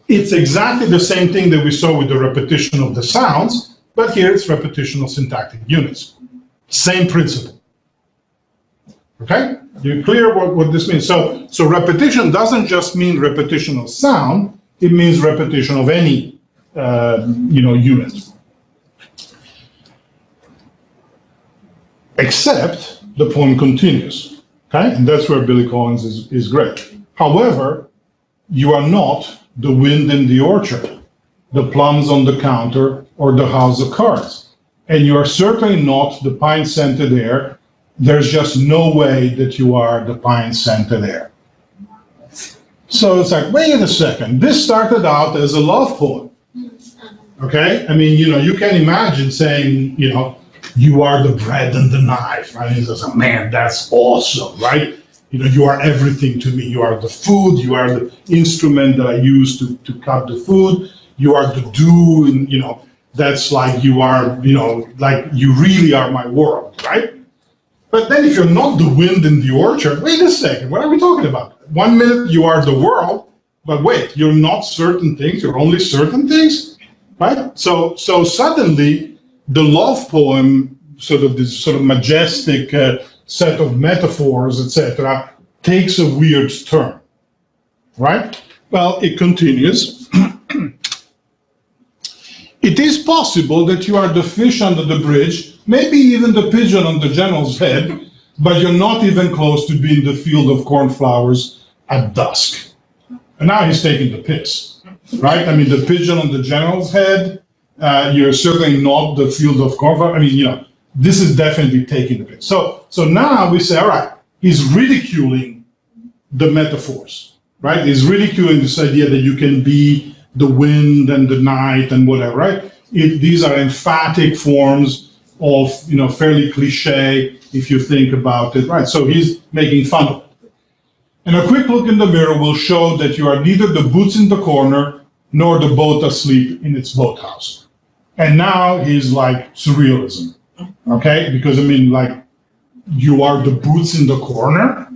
it's exactly the same thing that we saw with the repetition of the sounds, but here it's repetition of syntactic units. Same principle. Okay? You're clear what this means? So repetition doesn't just mean repetition of sound, it means repetition of any unit. Except the poem continues. Okay? And that's where Billy Collins is great. However, you are not the wind in the orchard, the plums on the counter, or the house of cards. And you are certainly not the pine-scented air. There's just no way that you are the pine-scented air. So it's like, wait a second, this started out as a love poem. Okay? I mean, you can imagine saying, you are the bread and the knife, right? It's just, man, that's awesome, right? You are everything to me. You are the food, you are the instrument that I use to cut the food, you are the dew, and, that's like you are, like you really are my world, right? But then if you're not the wind in the orchard, wait a second, what are we talking about? 1 minute you are the world, but wait, you're not certain things, you're only certain things, right? So suddenly the love poem, this majestic set of metaphors, etc., takes a weird turn, right? Well, it continues. It is possible that you are the fish under the bridge, maybe even the pigeon on the general's head, but you're not even close to being the field of cornflowers at dusk. And now he's taking the piss, right? I mean, the pigeon on the general's head, you're certainly not the field of cornflowers. I mean, this is definitely taking the piss. So now we say, all right, he's ridiculing the metaphors, right? He's ridiculing this idea that you can be the wind and the night and whatever, right? These are emphatic forms of, fairly cliche if you think about it, right? So he's making fun of it. And a quick look in the mirror will show that you are neither the boots in the corner nor the boat asleep in its boathouse. And now he's like surrealism, okay? Because you are the boots in the corner.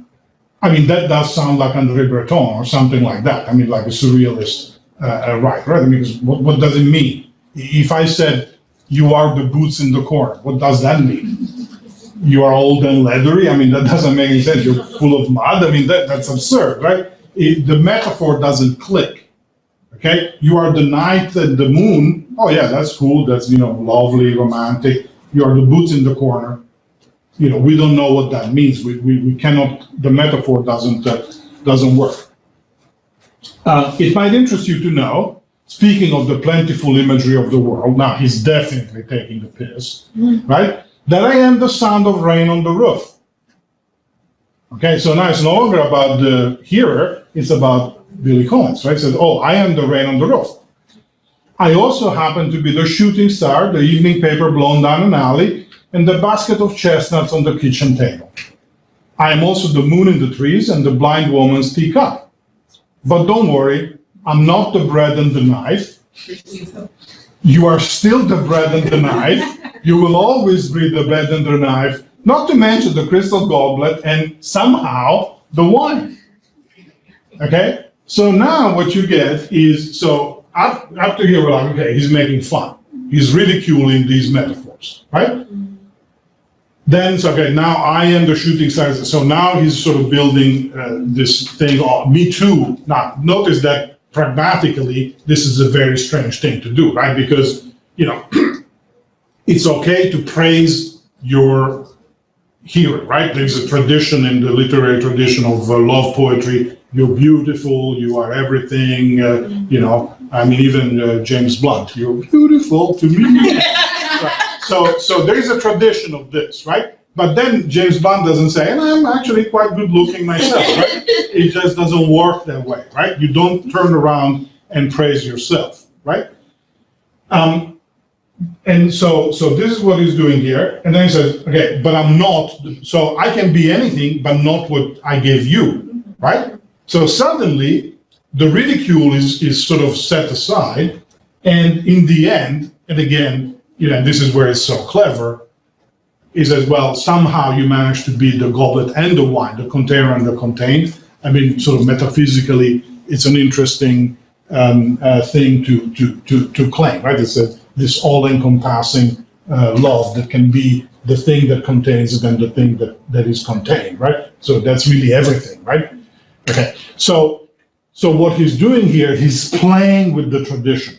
I mean, that does sound like André Breton or something like that. I mean, like a surrealist right? I mean, because what does it mean? If I said, you are the boots in the corner, what does that mean? You are old and leathery? I mean, that doesn't make any sense. You're full of mud? I mean, that's absurd, right? The metaphor doesn't click, okay? You are the night and the moon. Oh yeah, that's cool. That's, lovely, romantic. You are the boots in the corner. We don't know what that means. We cannot, the metaphor doesn't work. It might interest you to know, speaking of the plentiful imagery of the world, now he's definitely taking the piss, right? That I am the sound of rain on the roof. Okay, so now it's no longer about the hearer, it's about Billy Collins, right? It says, oh, I am the rain on the roof. I also happen to be the shooting star, the evening paper blown down an alley, and the basket of chestnuts on the kitchen table. I am also the moon in the trees and the blind woman's teacup. But don't worry, I'm not the bread and the knife. You are still the bread and the knife. You will always be the bread and the knife, not to mention the crystal goblet and somehow the wine. Okay? So now what you get is, so after here we're like, okay, he's making fun. He's ridiculing these metaphors, right? Then it's okay, now I am the shooting star. So now he's sort of building this thing on me too. Now, notice that pragmatically, this is a very strange thing to do, right? Because, it's okay to praise your hero, right? There's a tradition in the literary tradition of love poetry. You're beautiful, you are everything, even James Blunt, you're beautiful to me. So there is a tradition of this, right? But then James Bond doesn't say, and I'm actually quite good looking myself, right? It just doesn't work that way, right? You don't turn around and praise yourself, right? And so this is what he's doing here. And then he says, okay, but I'm not, so I can be anything, but not what I gave you, right? So suddenly the ridicule is sort of set aside. And in the end, and again, this is where it's so clever, is that, well, somehow you manage to be the goblet and the wine, the container and the contained. I mean, sort of metaphysically, it's an interesting thing to claim, right? It's this all-encompassing love that can be the thing that contains it and the thing that is contained, right? So that's really everything, right? Okay, so what he's doing here, he's playing with the tradition.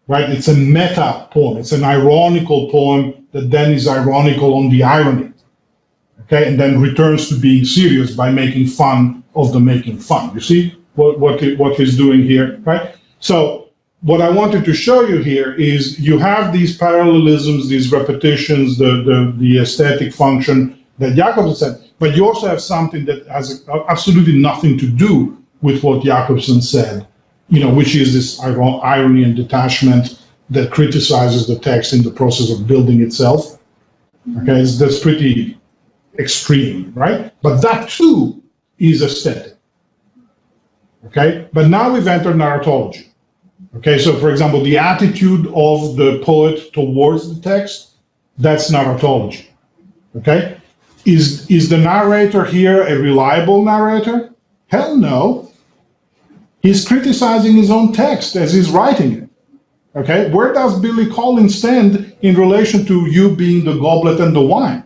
Right? It's a meta poem. It's an ironical poem that then is ironical on the irony. Okay? And then returns to being serious by making fun of the making fun. You see what he's doing here, right? So what I wanted to show you here is you have these parallelisms, these repetitions, the aesthetic function that Jacobson said, but you also have something that has absolutely nothing to do with what Jacobson said, which is this irony and detachment that criticizes the text in the process of building itself. Okay, that's pretty extreme, right? But that too is aesthetic. Okay, but now we've entered narratology. Okay, so for example, the attitude of the poet towards the text, that's narratology. Okay, is the narrator here a reliable narrator? Hell no. He's criticizing his own text as he's writing it. Okay, where does Billy Collins stand in relation to you being the goblet and the wine?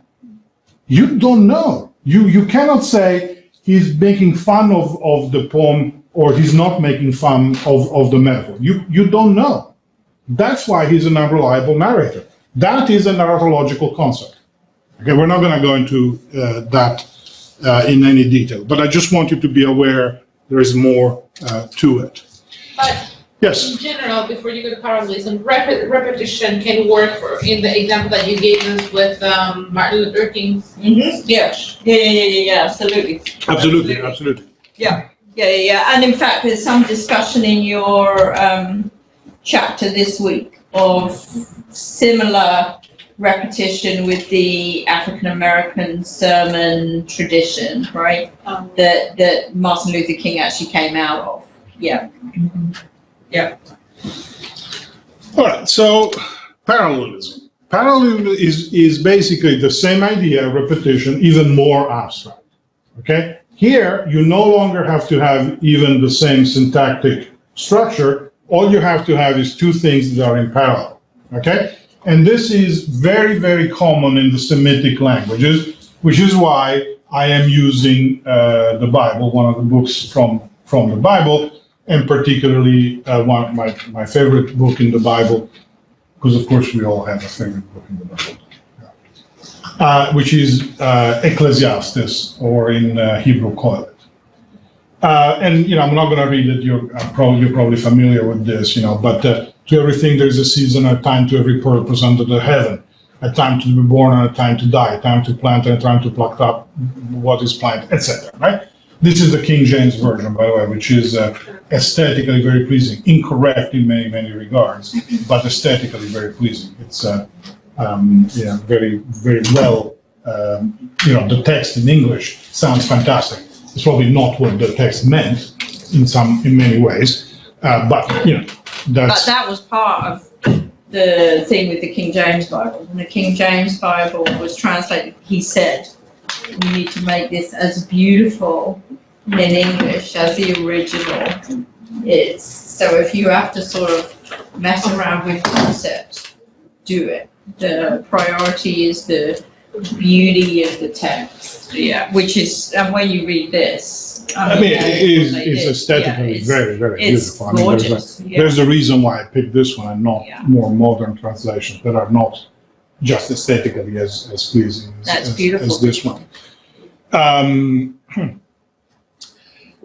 You don't know. You cannot say he's making fun of the poem or he's not making fun of the metaphor. You don't know. That's why he's an unreliable narrator. That is a narratological concept. Okay, we're not going to go into that in any detail, but I just want you to be aware there is more to it. But yes. In general, before you go to parallelism, repetition can work in the example that you gave us with Martin Luther King's speech. Yeah, absolutely. Absolutely. Yeah. And in fact, there's some discussion in your chapter this week of similar repetition with the African American sermon tradition, right? That Martin Luther King actually came out of. Yeah. Yeah. All right. So parallelism. Parallelism is basically the same idea, repetition, even more abstract. Okay. Here, you no longer have to have even the same syntactic structure. all you have to have is two things that are in parallel, okay? And this is very, very common in the Semitic languages, which is why I am using the Bible, one of the books from the Bible, and particularly one of my favorite book in the Bible, because of course we all have a favorite book in the Bible, which is Ecclesiastes, or in Hebrew, Kohelet. And I'm not going to read it. You're probably familiar with this, but to everything there's a season, a time to every purpose under the heaven, a time to be born and a time to die, a time to plant and a time to pluck up what is planted, etc. Right? This is the King James Version, by the way, which is aesthetically very pleasing. Incorrect in many, many regards, but aesthetically very pleasing. It's very, very well. The text in English sounds fantastic. It's probably not what the text meant in many ways, but that's. But that was part of the thing with the King James Bible. When the King James Bible was translated, he said, "You need to make this as beautiful in English as the original is." So if you have to sort of mess around with concepts, do it. The priority is the beauty of the text. Yeah, which is, and when you read this, it's aesthetically very, very beautiful. Gorgeous. There's a reason why I picked this one and not more modern translations that are not just aesthetically as pleasing as this one.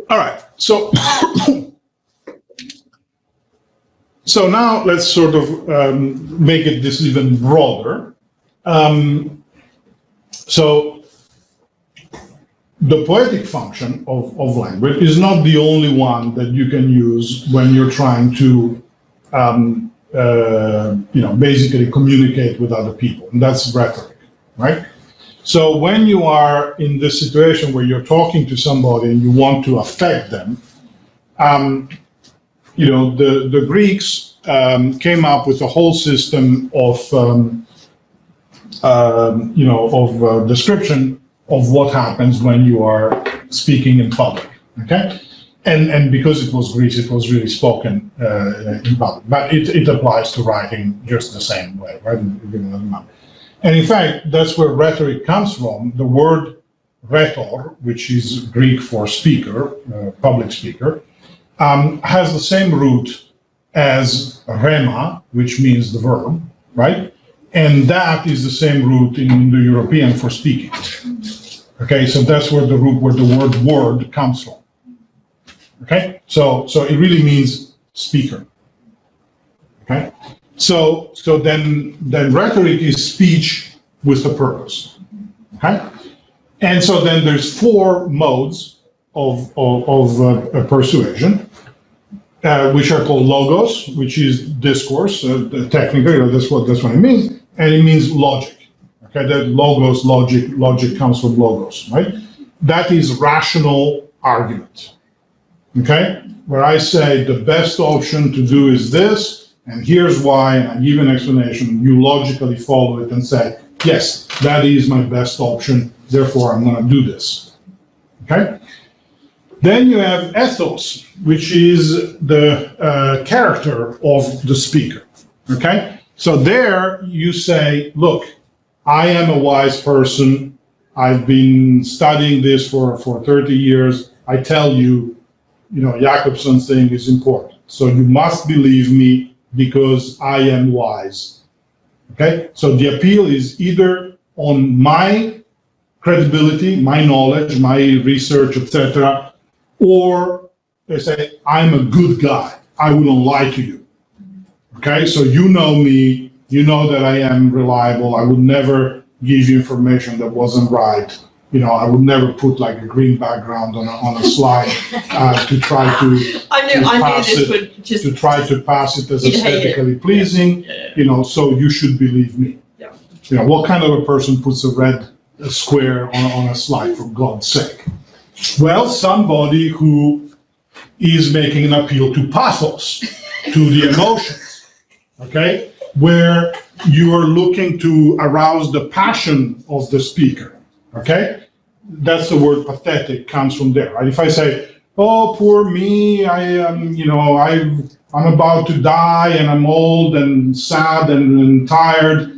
All right, so so now let's sort of make it this even broader. So the poetic function of language is not the only one that you can use when you're trying to, basically communicate with other people, and that's rhetoric, right? So when you are in this situation where you're talking to somebody and you want to affect them, the Greeks came up with a whole system of description of what happens when you are speaking in public, okay? And because it was Greece, it was really spoken in public, but it applies to writing just the same way, right? And in fact, that's where rhetoric comes from. The word rhetor, which is Greek for speaker, public speaker, has the same root as rhema, which means the verb, right? And that is the same root in Indo-European for speaking. Okay, so that's where the root, where the word word comes from. Okay, so it really means speaker. Okay, so then rhetoric is speech with a purpose. Okay, and so then there's four modes of persuasion, which are called logos, which is discourse. Technically, that's what it means, and it means logic. Okay, that logos, logic comes from logos, right? That is rational argument. Okay, where I say the best option to do is this, and here's why, and I give an explanation. You logically follow it and say, yes, that is my best option, therefore I'm going to do this. Okay? Then you have ethos, which is the character of the speaker. Okay? So there you say, look, I am a wise person. I've been studying this for 30 years. I tell you, Jacobson's thing is important. So you must believe me because I am wise. Okay? So the appeal is either on my credibility, my knowledge, my research, etc., or they say, I'm a good guy. I wouldn't lie to you. Okay? So you know me. You know that I am reliable. I would never give you information that wasn't right. I would never put like a green background on a slide to try to pass it as aesthetically pleasing. So you should believe me. Yeah. What kind of a person puts a red square on a slide, for God's sake? Well, somebody who is making an appeal to pathos, to the emotions. Okay, where you are looking to arouse the passion of the speaker. Okay, that's the word pathetic comes from there. Right? If I say, "Oh, poor me, I I'm about to die and I'm old and sad and tired,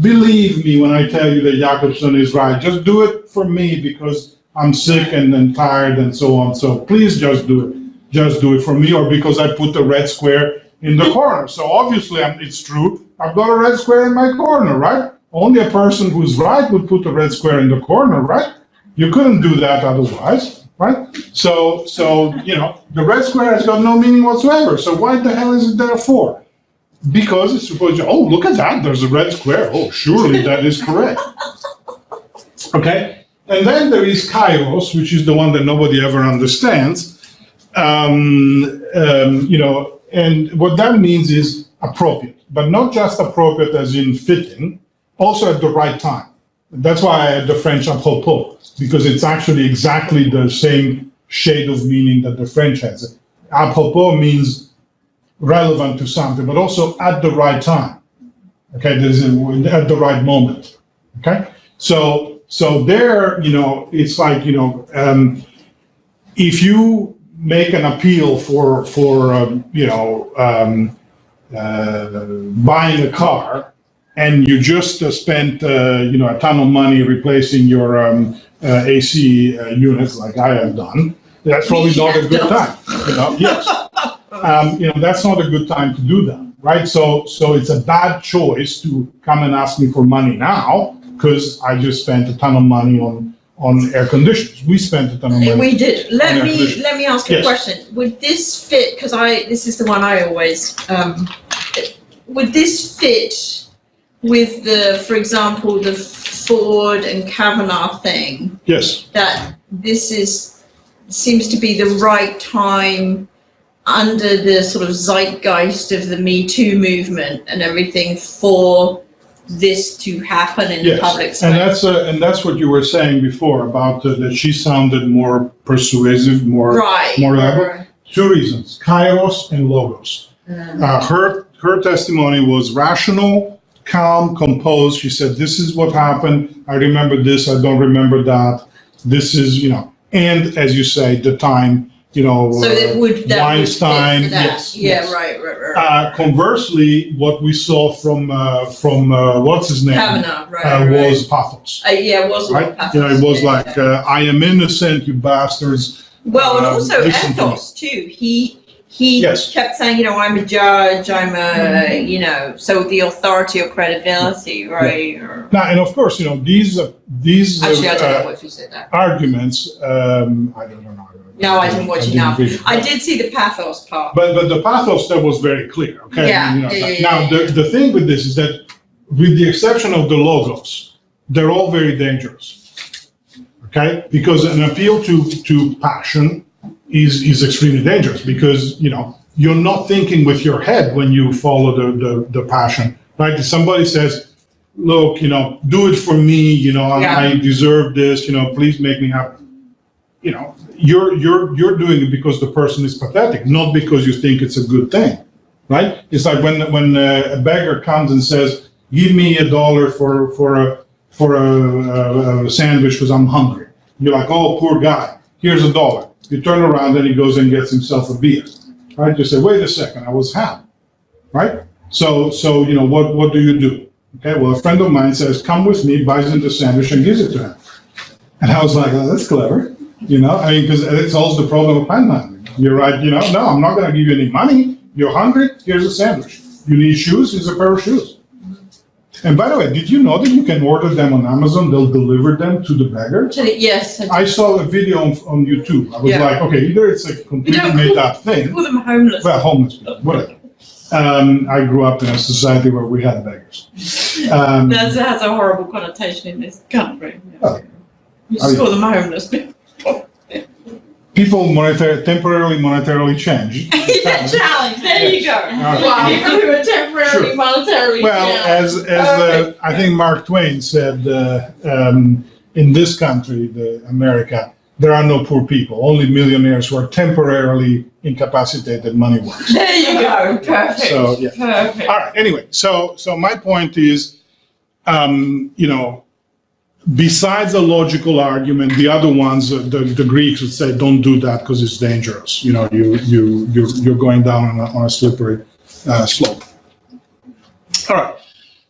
believe me when I tell you that Jacobson is right. Just do it for me because I'm sick and tired and so on. So please just do it. Just do it for me, or because I put the red square in the corner. So obviously it's true. I've got a red square in my corner, right? Only a person who's right would put the red square in the corner, right? You couldn't do that otherwise, right? So the red square has got no meaning whatsoever. So why the hell is it there for? Because it's supposed to, oh, look at that, there's a red square. Oh, surely that is correct. Okay? And then there is kairos, which is the one that nobody ever understands. And what that means is appropriate, but not just appropriate as in fitting, also at the right time. That's why I had the French apropos, because it's actually exactly the same shade of meaning that the French has. Apropos means relevant to something, but also at the right time. Okay, at the right moment. Okay, so there, it's like, if you make an appeal for buying a car, and you just spent a ton of money replacing your AC units, like I have done, that's probably not a good time. Yes, that's not a good time to do that, right? So it's a bad choice to come and ask me for money now because I just spent a ton of money on air conditioners. We spent a ton of money. We did. Let me ask you a question. Would this fit? Because this is the one I always. Would this fit with for example, the Ford and Kavanaugh thing? Yes. That this seems to be the right time under the sort of zeitgeist of the Me Too movement and everything for this to happen in the public space. And that's what you were saying before about that she sounded more persuasive, more level. Right. Two reasons: kairos and logos. Her testimony was rational, calm, composed. She said, "This is what happened. I remember this. I don't remember that. This is and as you say, the time." So Weinstein. Yes. Yeah. Yes. Right. Conversely, what we saw from what's his name Kavanaugh, was pathos. It was right. Pathos. It was like I am innocent, you bastards. Well, and also ethos too. He kept saying, I'm a judge. I'm a so the authority or credibility, right? Yeah. Now, and of course, these actually I don't know if you said that. Arguments. I don't know. No, I didn't watch enough. I did see the pathos part. But the pathos that was very clear. Okay. Now the thing with this is that, with the exception of the logos, they're all very dangerous. Okay, because an appeal to passion is extremely dangerous because you're not thinking with your head when you follow the passion. Right? If somebody says, "Look, do it for me. I deserve this. Please make me happy." You're doing it because the person is pathetic, not because you think it's a good thing, right? It's like when a beggar comes and says, "Give me $1 for a sandwich because I'm hungry." You're like, "Oh, poor guy. Here's $1." You turn around and he goes and gets himself a beer, right? You say, "Wait a second, I was happy," right? So what do you do? Okay, well, a friend of mine says, "Come with me," buys him the sandwich and gives it to him, and I was like, "Oh, that's clever." Because it solves the problem of panhandling. You're right, no, I'm not going to give you any money. You're hungry, here's a sandwich. You need shoes, here's a pair of shoes. And by the way, did you know that you can order them on Amazon? They'll deliver them to the beggar? Yes. I saw a video on YouTube. I was like, okay, either it's a completely made-up thing. Call them homeless. Well, homeless people, whatever. I grew up in a society where we had beggars. That has a horrible connotation in this country. You just call them homeless people. People temporarily monetarily change. Challenge. There you go. Wow. People who are temporarily monetarily challenged. Well, as I think Mark Twain said, in this country, America, there are no poor people. Only millionaires who are temporarily incapacitated money-wise. There you go. Perfect. So, yeah. Perfect. All right. Anyway, so my point is, besides a logical argument, the other ones, the Greeks would say, don't do that because it's dangerous. You know, you're going down on a slippery slope. All right.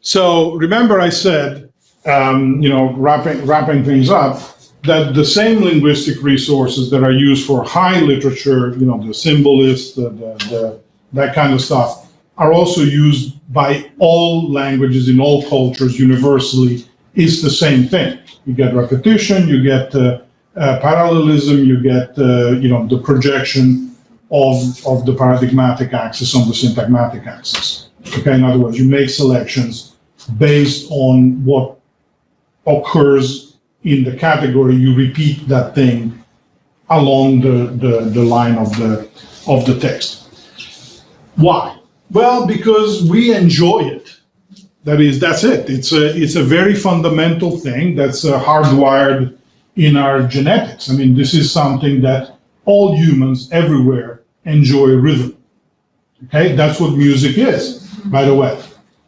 So remember I said, wrapping things up, that the same linguistic resources that are used for high literature, the symbolists, that kind of stuff, are also used by all languages in all cultures universally. Is the same thing. You get repetition, you get parallelism, you get the projection of the paradigmatic axis on the syntagmatic axis. Okay, in other words, you make selections based on what occurs in the category. You repeat that thing along the line of the text. Why? Well, because we enjoy it. That's it. It's a very fundamental thing that's hardwired in our genetics. I mean, this is something that all humans everywhere enjoy rhythm. Okay, that's what music is, by the way.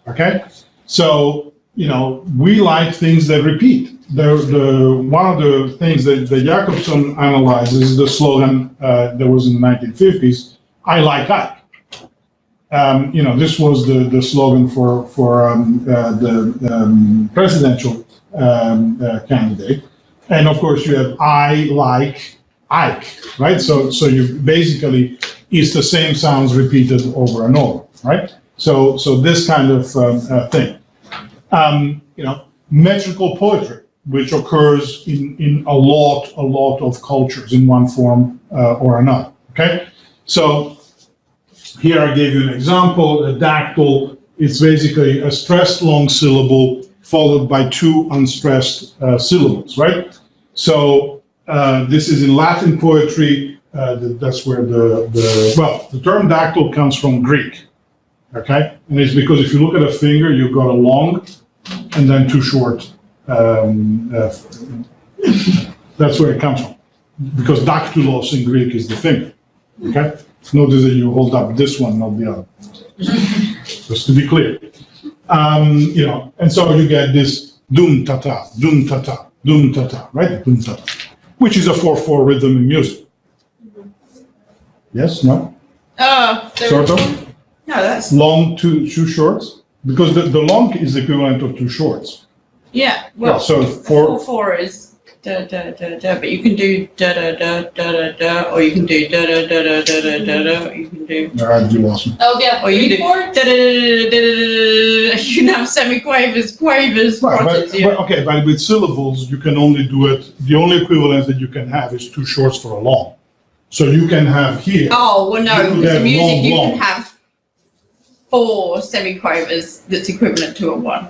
Okay, so we like things that repeat. One of the things that Jacobson analyzes is the slogan that was in the 1950s. I like Ike. This was the slogan for the presidential candidate, and of course you have I like Ike, right? So you basically it's the same sounds repeated over and over, right? So this kind of thing, metrical poetry, which occurs in a lot of cultures in one form or another. Okay, so. Here I gave you an example. A dactyl is basically a stressed long syllable followed by two unstressed syllables, right? So this is in Latin poetry. That's where the term dactyl comes from Greek, okay? And it's because if you look at a finger, you've got a long and then two short. That's where it comes from, because dactylos in Greek is the finger, okay? Notice that you hold up this one, not the other. Just to be clear. And so you get this dum ta ta, dum ta ta, dum ta ta, right? Dum ta ta, which is a 4/4 rhythm in music. Yes, no? Sort of? No, that's. Long, two shorts? Because the long is the equivalent of two shorts. Yeah, well, so 4/4 is da da da da, but you can do da da da da da da, or you can do da da da da da da da da, or you can do. You lost me. Oh, yeah. Or you can do da da da da da. You can have semiquavers, quavers, quarters. But with syllables, you can only do it. The only equivalent that you can have is two shorts for a long. So you can have here. Oh well, no, you with the music long, you long. can have 4 semiquavers that's equivalent to a 1.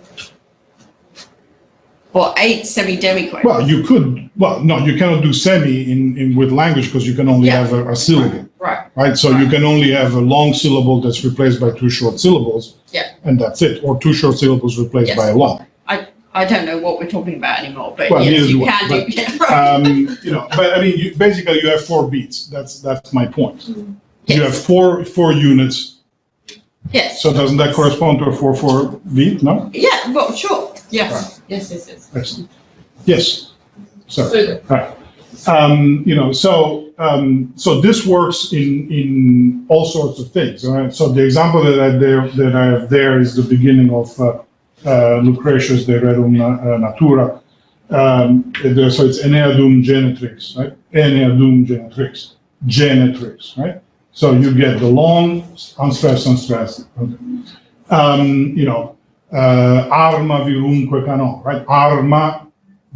Or 8 semi-demiquavers. Well, you could. Well, no, you cannot do semi in with language because you can only have a syllable. Right. So you can only have a long syllable that's replaced by two short syllables. Yeah. And that's it. Or two short syllables replaced by a long. I don't know what we're talking about anymore, but Well, yes, you neither can do do. Yeah, right. But I mean, basically you have 4 beats. That's my point. Yes. You have four units. Yes. So doesn't that correspond to a 4/4 beat? No. Yeah. Well, sure. Yes. Right. Yes. Excellent. Yes. Sorry. So, Right. So this works in all sorts of things. All right. So the example that I have there is the beginning of Lucretius De Rerum Natura. So it's Eneadum Genetrix, right? Eneadum Genetrix, right? So you get the long, unstressed. Arma virumque cano, right? Arma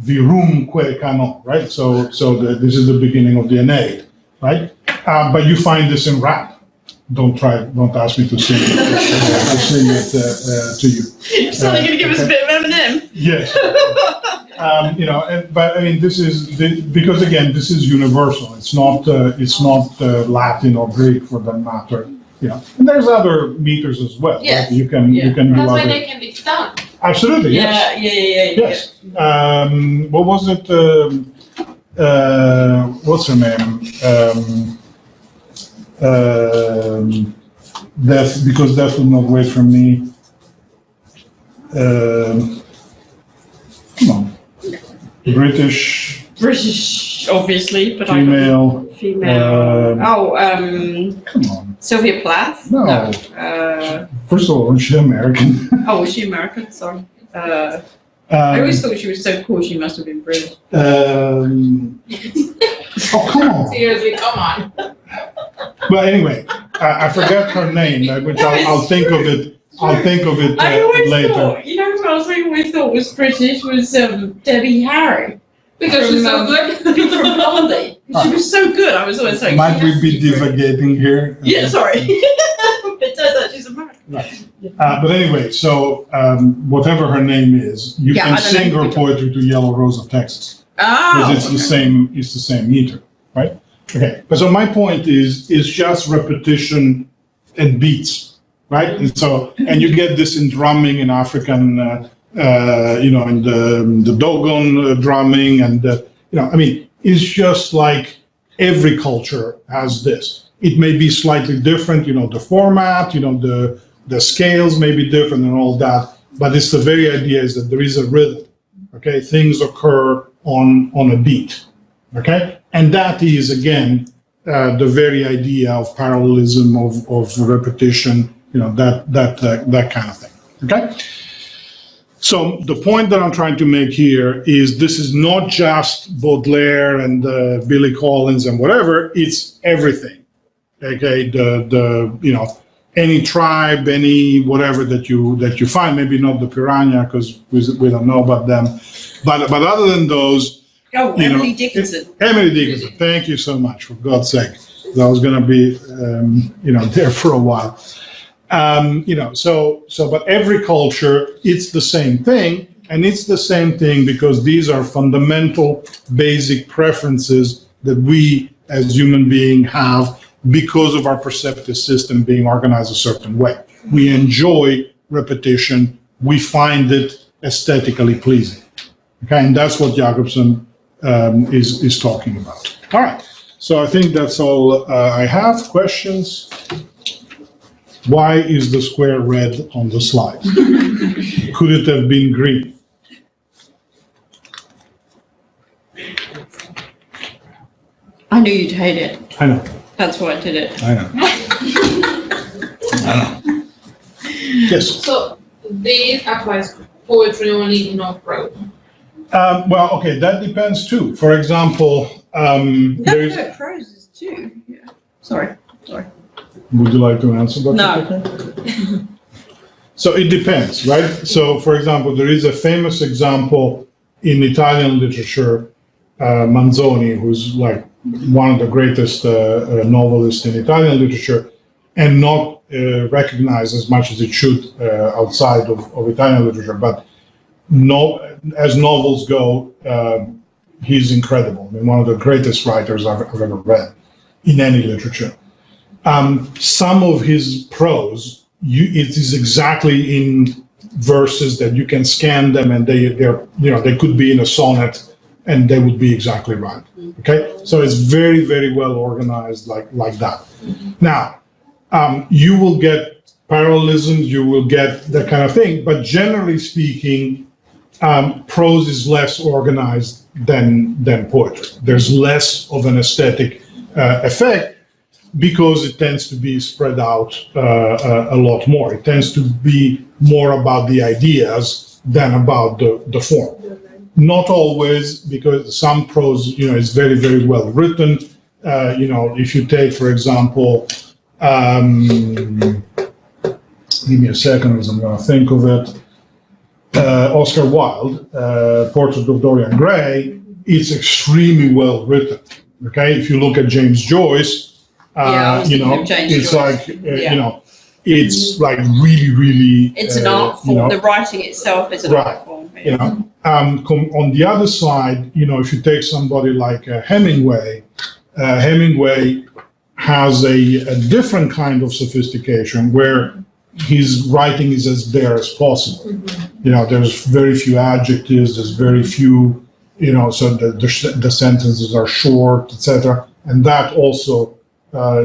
virumque cano, right? So this is the beginning of the Aeneid, right? But you find this in rap. Don't ask me to sing it to you. You're suddenly going to give us a bit of Eminem. Yes. But I mean, because again, this is universal. It's not Latin or Greek for that matter. And there's other meters as well. Yes. Right? You can do that's why other. they can be done. Absolutely. Yes. Yeah. Yes. What was it? What's her name? Death, because death will not wait for me. Come on. British, obviously, but female. female. Come on. Sylvia Plath? No. First of all, is she American? Oh, was she American? Sorry. I always thought she was so cool. She must have been British. Oh, come on. Seriously, come on. But anyway, I forgot her name, which I'll think of it. I'll think of it I always later. thought, who else I always thought was British was Debbie Harry. Because she's so good. From Blondie. She was so good. I was always like, Might we be divagating here? yeah, sorry. It turns out she's American. But anyway, so whatever her name is, you Yeah, can I don't sing know. her poetry to Yellow Rose of Texas. Oh. Because it's the same meter, right? Okay, but so my point is just repetition and beats, right? And you get this in drumming in African, in the Dogon drumming, and it's just like every culture has this. It may be slightly different, the format, the scales may be different and all that, but it's the very idea is that there is a rhythm. Okay, things occur on a beat. Okay, and that is again the very idea of parallelism, of repetition, that kind of thing. Okay. So the point that I'm trying to make here is this is not just Baudelaire and Billy Collins and whatever. It's everything. Okay, any tribe, any whatever that you find. Maybe not the Piranha because we don't know about them. But other than those. Oh, Emily Dickinson. Emily Dickinson. Thank you so much, for God's sake. I was going to be, there for a while. But every culture, it's the same thing. And it's the same thing because these are fundamental, basic preferences that we as human beings have because of our perceptive system being organized a certain way. We enjoy repetition. We find it aesthetically pleasing. Okay, and that's what Jacobson is talking about. All right, so I think that's all I have. Questions? Why is the square red on the slide? Could it have been green? I knew you'd hate it. I know. That's why I did it. I know. Yes. So this applies poetry only, not prose. Well, okay, that depends too. For example, there's. No, prose is too. Yeah. Sorry. Would you like to answer, Dr. No. Pickering? So it depends, right? So, for example, there is a famous example in Italian literature, Manzoni, who's like one of the greatest novelists in Italian literature, and not recognized as much as it should outside of Italian literature. But as novels go, he's incredible. I mean, one of the greatest writers I've ever read in any literature. Some of his prose, it is exactly in verses that you can scan them, and they could be in a sonnet, and they would be exactly right. Okay, so it's very, very well organized, like that. Now, you will get parallelisms, you will get that kind of thing, but generally speaking, prose is less organized than poetry. There's less of an aesthetic effect because it tends to be spread out a lot more. It tends to be more about the ideas than about the form. Not always, because some prose, is very, very well written. If you take, for example, give me a second as I'm going to think of it. Oscar Wilde, Portrait of Dorian Gray, it's extremely well written. Okay, if you look at James Joyce, it's like, it's like really, really. It's an art form. The writing itself is an art form. On the other side, if you take somebody like Hemingway, Hemingway has a different kind of sophistication where his writing is as bare as possible. There's very few adjectives, there's very few, so the sentences are short, etc. And that also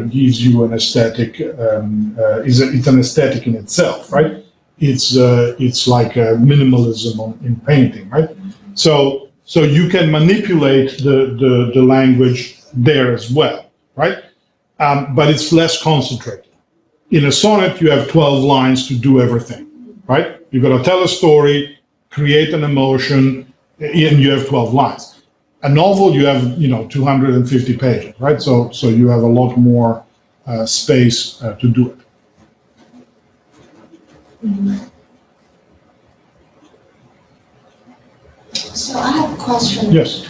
gives you an aesthetic, it's an aesthetic in itself, right? It's like a minimalism in painting, right? So So you can manipulate the language there as well, right? But it's less concentrated. In a sonnet, you have 12 lines to do everything, right? You've got to tell a story, create an emotion, and you have 12 lines. A novel, you have, 250 pages, right? So you have a lot more space to do it. So I have a question. Yes.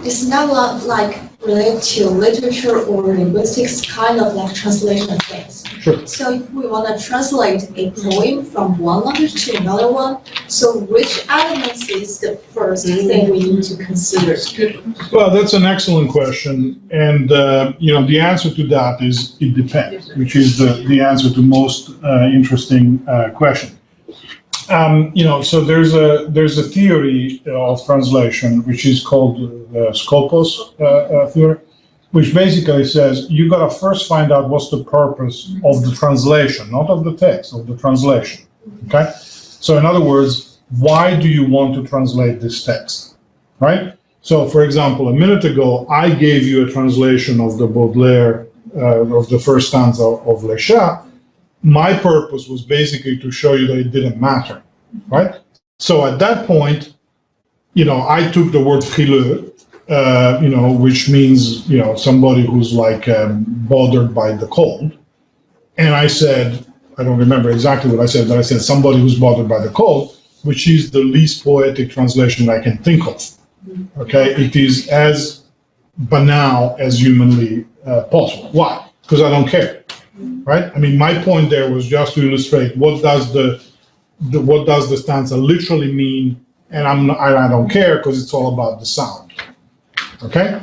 It's not like related to literature or linguistics, kind of like translation things. Sure. So if we want to translate a poem from one language to another one, so which elements is the first thing we need to consider? Well, that's an excellent question. And, the answer to that is it depends, which is the answer to most interesting question. So there's a theory of translation which is called the Scopus theory, which basically says you got to first find out what's the purpose of the translation, not of the text, of the translation. Okay? So in other words, why do you want to translate this text? Right? So for example, a minute ago, I gave you a translation of the Baudelaire, of the first stanza of Les Chats. My purpose was basically to show you that it didn't matter, right? So at that point, I took the word frileux, which means, somebody who's like bothered by the cold. And I said, I don't remember exactly what I said, but I said somebody who's bothered by the cold, which is the least poetic translation I can think of. Okay, it is as banal as humanly possible. Why? Because I don't care. Right? I mean, my point there was just to illustrate what does the stanza literally mean, and I don't care because it's all about the sound. Okay?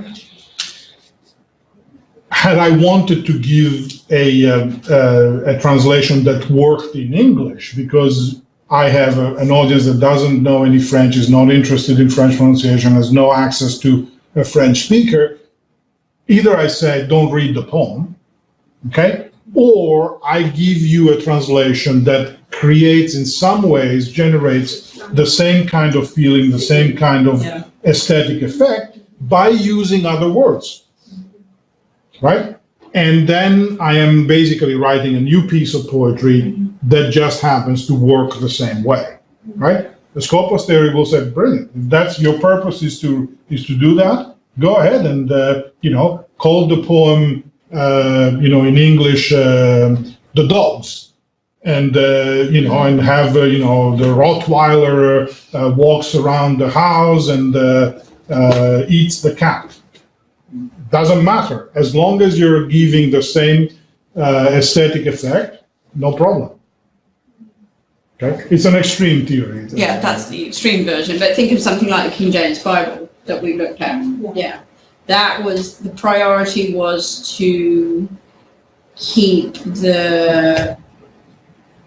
Had I wanted to give a translation that worked in English, because I have an audience that doesn't know any French, is not interested in French pronunciation, has no access to a French speaker, either I say, don't read the poem, okay? Or I give you a translation that creates, in some ways, generates the same kind of feeling, the same kind of aesthetic effect by using other words, right? And then I am basically writing a new piece of poetry that just happens to work the same way, right? The Scopus theory will say, brilliant. If that's your purpose is to do that, go ahead and, call the poem in English, The Dogs, and, and have, the Rottweiler walks around the house and eats the cat. Doesn't matter. As long as you're giving the same aesthetic effect, no problem. Okay? It's an extreme theory. Yeah, that's the extreme version. But think of something like the King James Bible that we looked at. Yeah. That was, the priority was to keep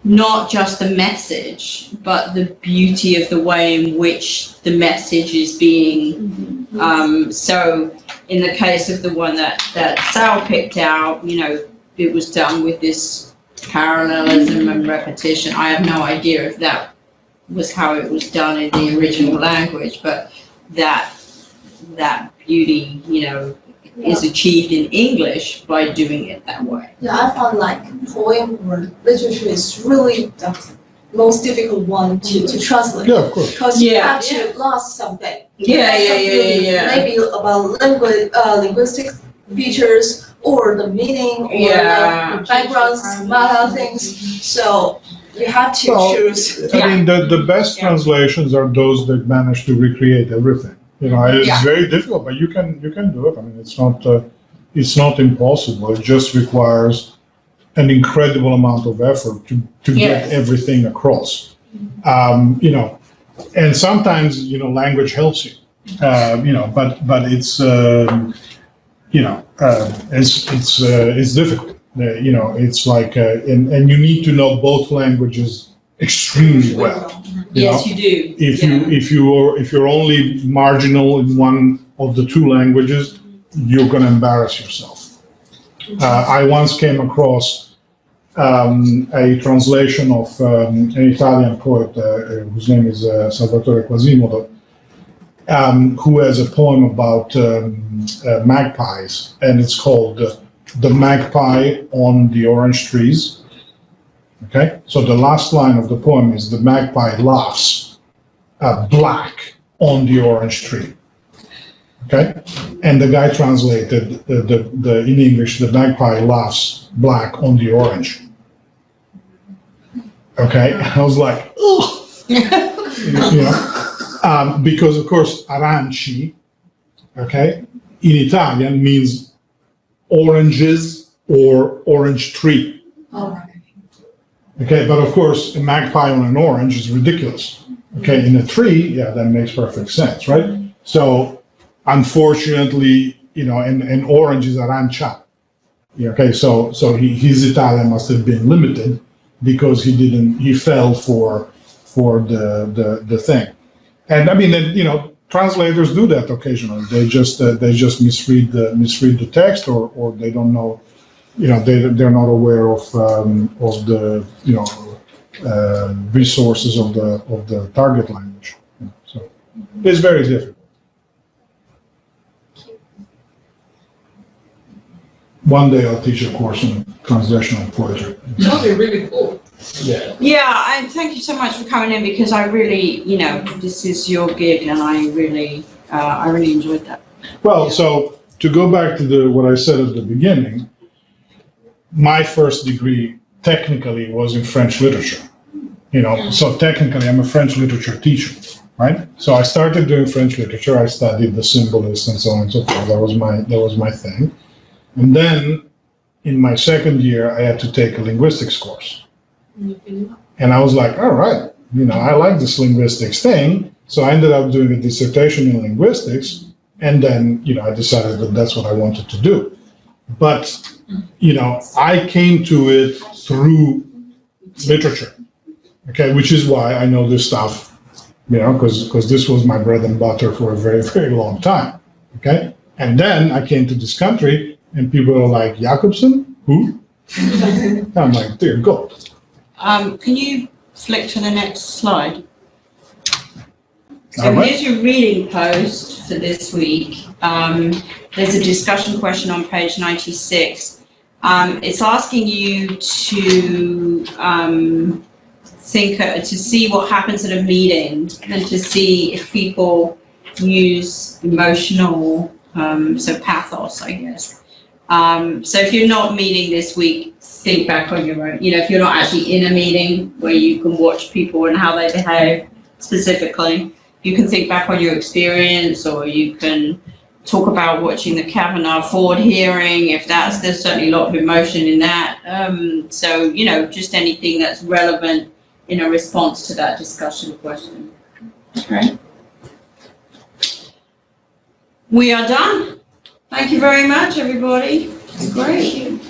not just the message, but the beauty of the way in which the message is being, so in the case of the one that Sal picked out, it was done with this parallelism and repetition. I have no idea if that was how it was done in the original language, but that beauty, is achieved in English by doing it that way. Yeah, I found like poem or literature is really the most difficult one to translate. Yeah, of course. Because you actually lost something. Yeah. Maybe about linguistic features or the meaning or the backgrounds, meta things. So you have to choose. I mean, the best translations are those that manage to recreate everything. It's very difficult, but you can do it. I mean, it's not impossible. It just requires an incredible amount of effort to get everything across. And sometimes language helps you. But it's it's difficult. It's like and you need to know both languages extremely well. Yes, you do. If you're only marginal in one of the two languages, you're going to embarrass yourself. I once came across a translation of an Italian poet whose name is Salvatore Quasimodo, who has a poem about magpies, and it's called "The Magpie on the Orange Trees." Okay, so the last line of the poem is "The magpie laughs black on the orange tree." Okay, and the guy translated the in English, "The magpie laughs black on the orange." Okay, I was like, oh, you know, because of course aranci, okay, in Italian means oranges or orange tree. Okay, but of course a magpie on an orange is ridiculous. Okay, in a tree, yeah, that makes perfect sense, right? So unfortunately, you know, and orange is arancia. Yeah, okay, so his Italian must have been limited because he fell for the thing. And I mean, you know, translators do that occasionally. They just misread the text, or they don't know, you know, they're not aware of the, you know, resources of the target language. So it's very difficult. One day I'll teach a course on translational poetry. That would be really cool. Yeah. Yeah, and thank you so much for coming in, because I really, you know, this is your gig, and I really enjoyed that. Well, so to go back to what I said at the beginning, my first degree technically was in French literature. You know, so technically I'm a French literature teacher, right? So I started doing French literature. I studied the symbolists and so on and so forth. That was my thing. And then in my second year, I had to take a linguistics course. And I was like, all right, you know, I like this linguistics thing. So I ended up doing a dissertation in linguistics. And then, you know, I decided that that's what I wanted to do. But, you know, I came to it through literature, okay, which is why I know this stuff, you know, because this was my bread and butter for a very, very long time, okay? And then I came to this country, and people are like, Jacobson? Who? I'm like, dear God. Can you flick to the next slide? So All right. here's your reading post for this week. There's a discussion question on page 96. It's asking you to to see what happens at a meeting, and to see if people use emotional, so pathos, I guess. So if you're not meeting this week, think back on your own. You know, if you're not actually in a meeting where you can watch people and how they behave specifically, you can think back on your experience, or you can talk about watching the Kavanaugh Ford hearing, if there's certainly a lot of emotion in that. So, you know, just anything that's relevant in a response to that discussion question. Okay. We are done. Thank you very much, everybody. It's great.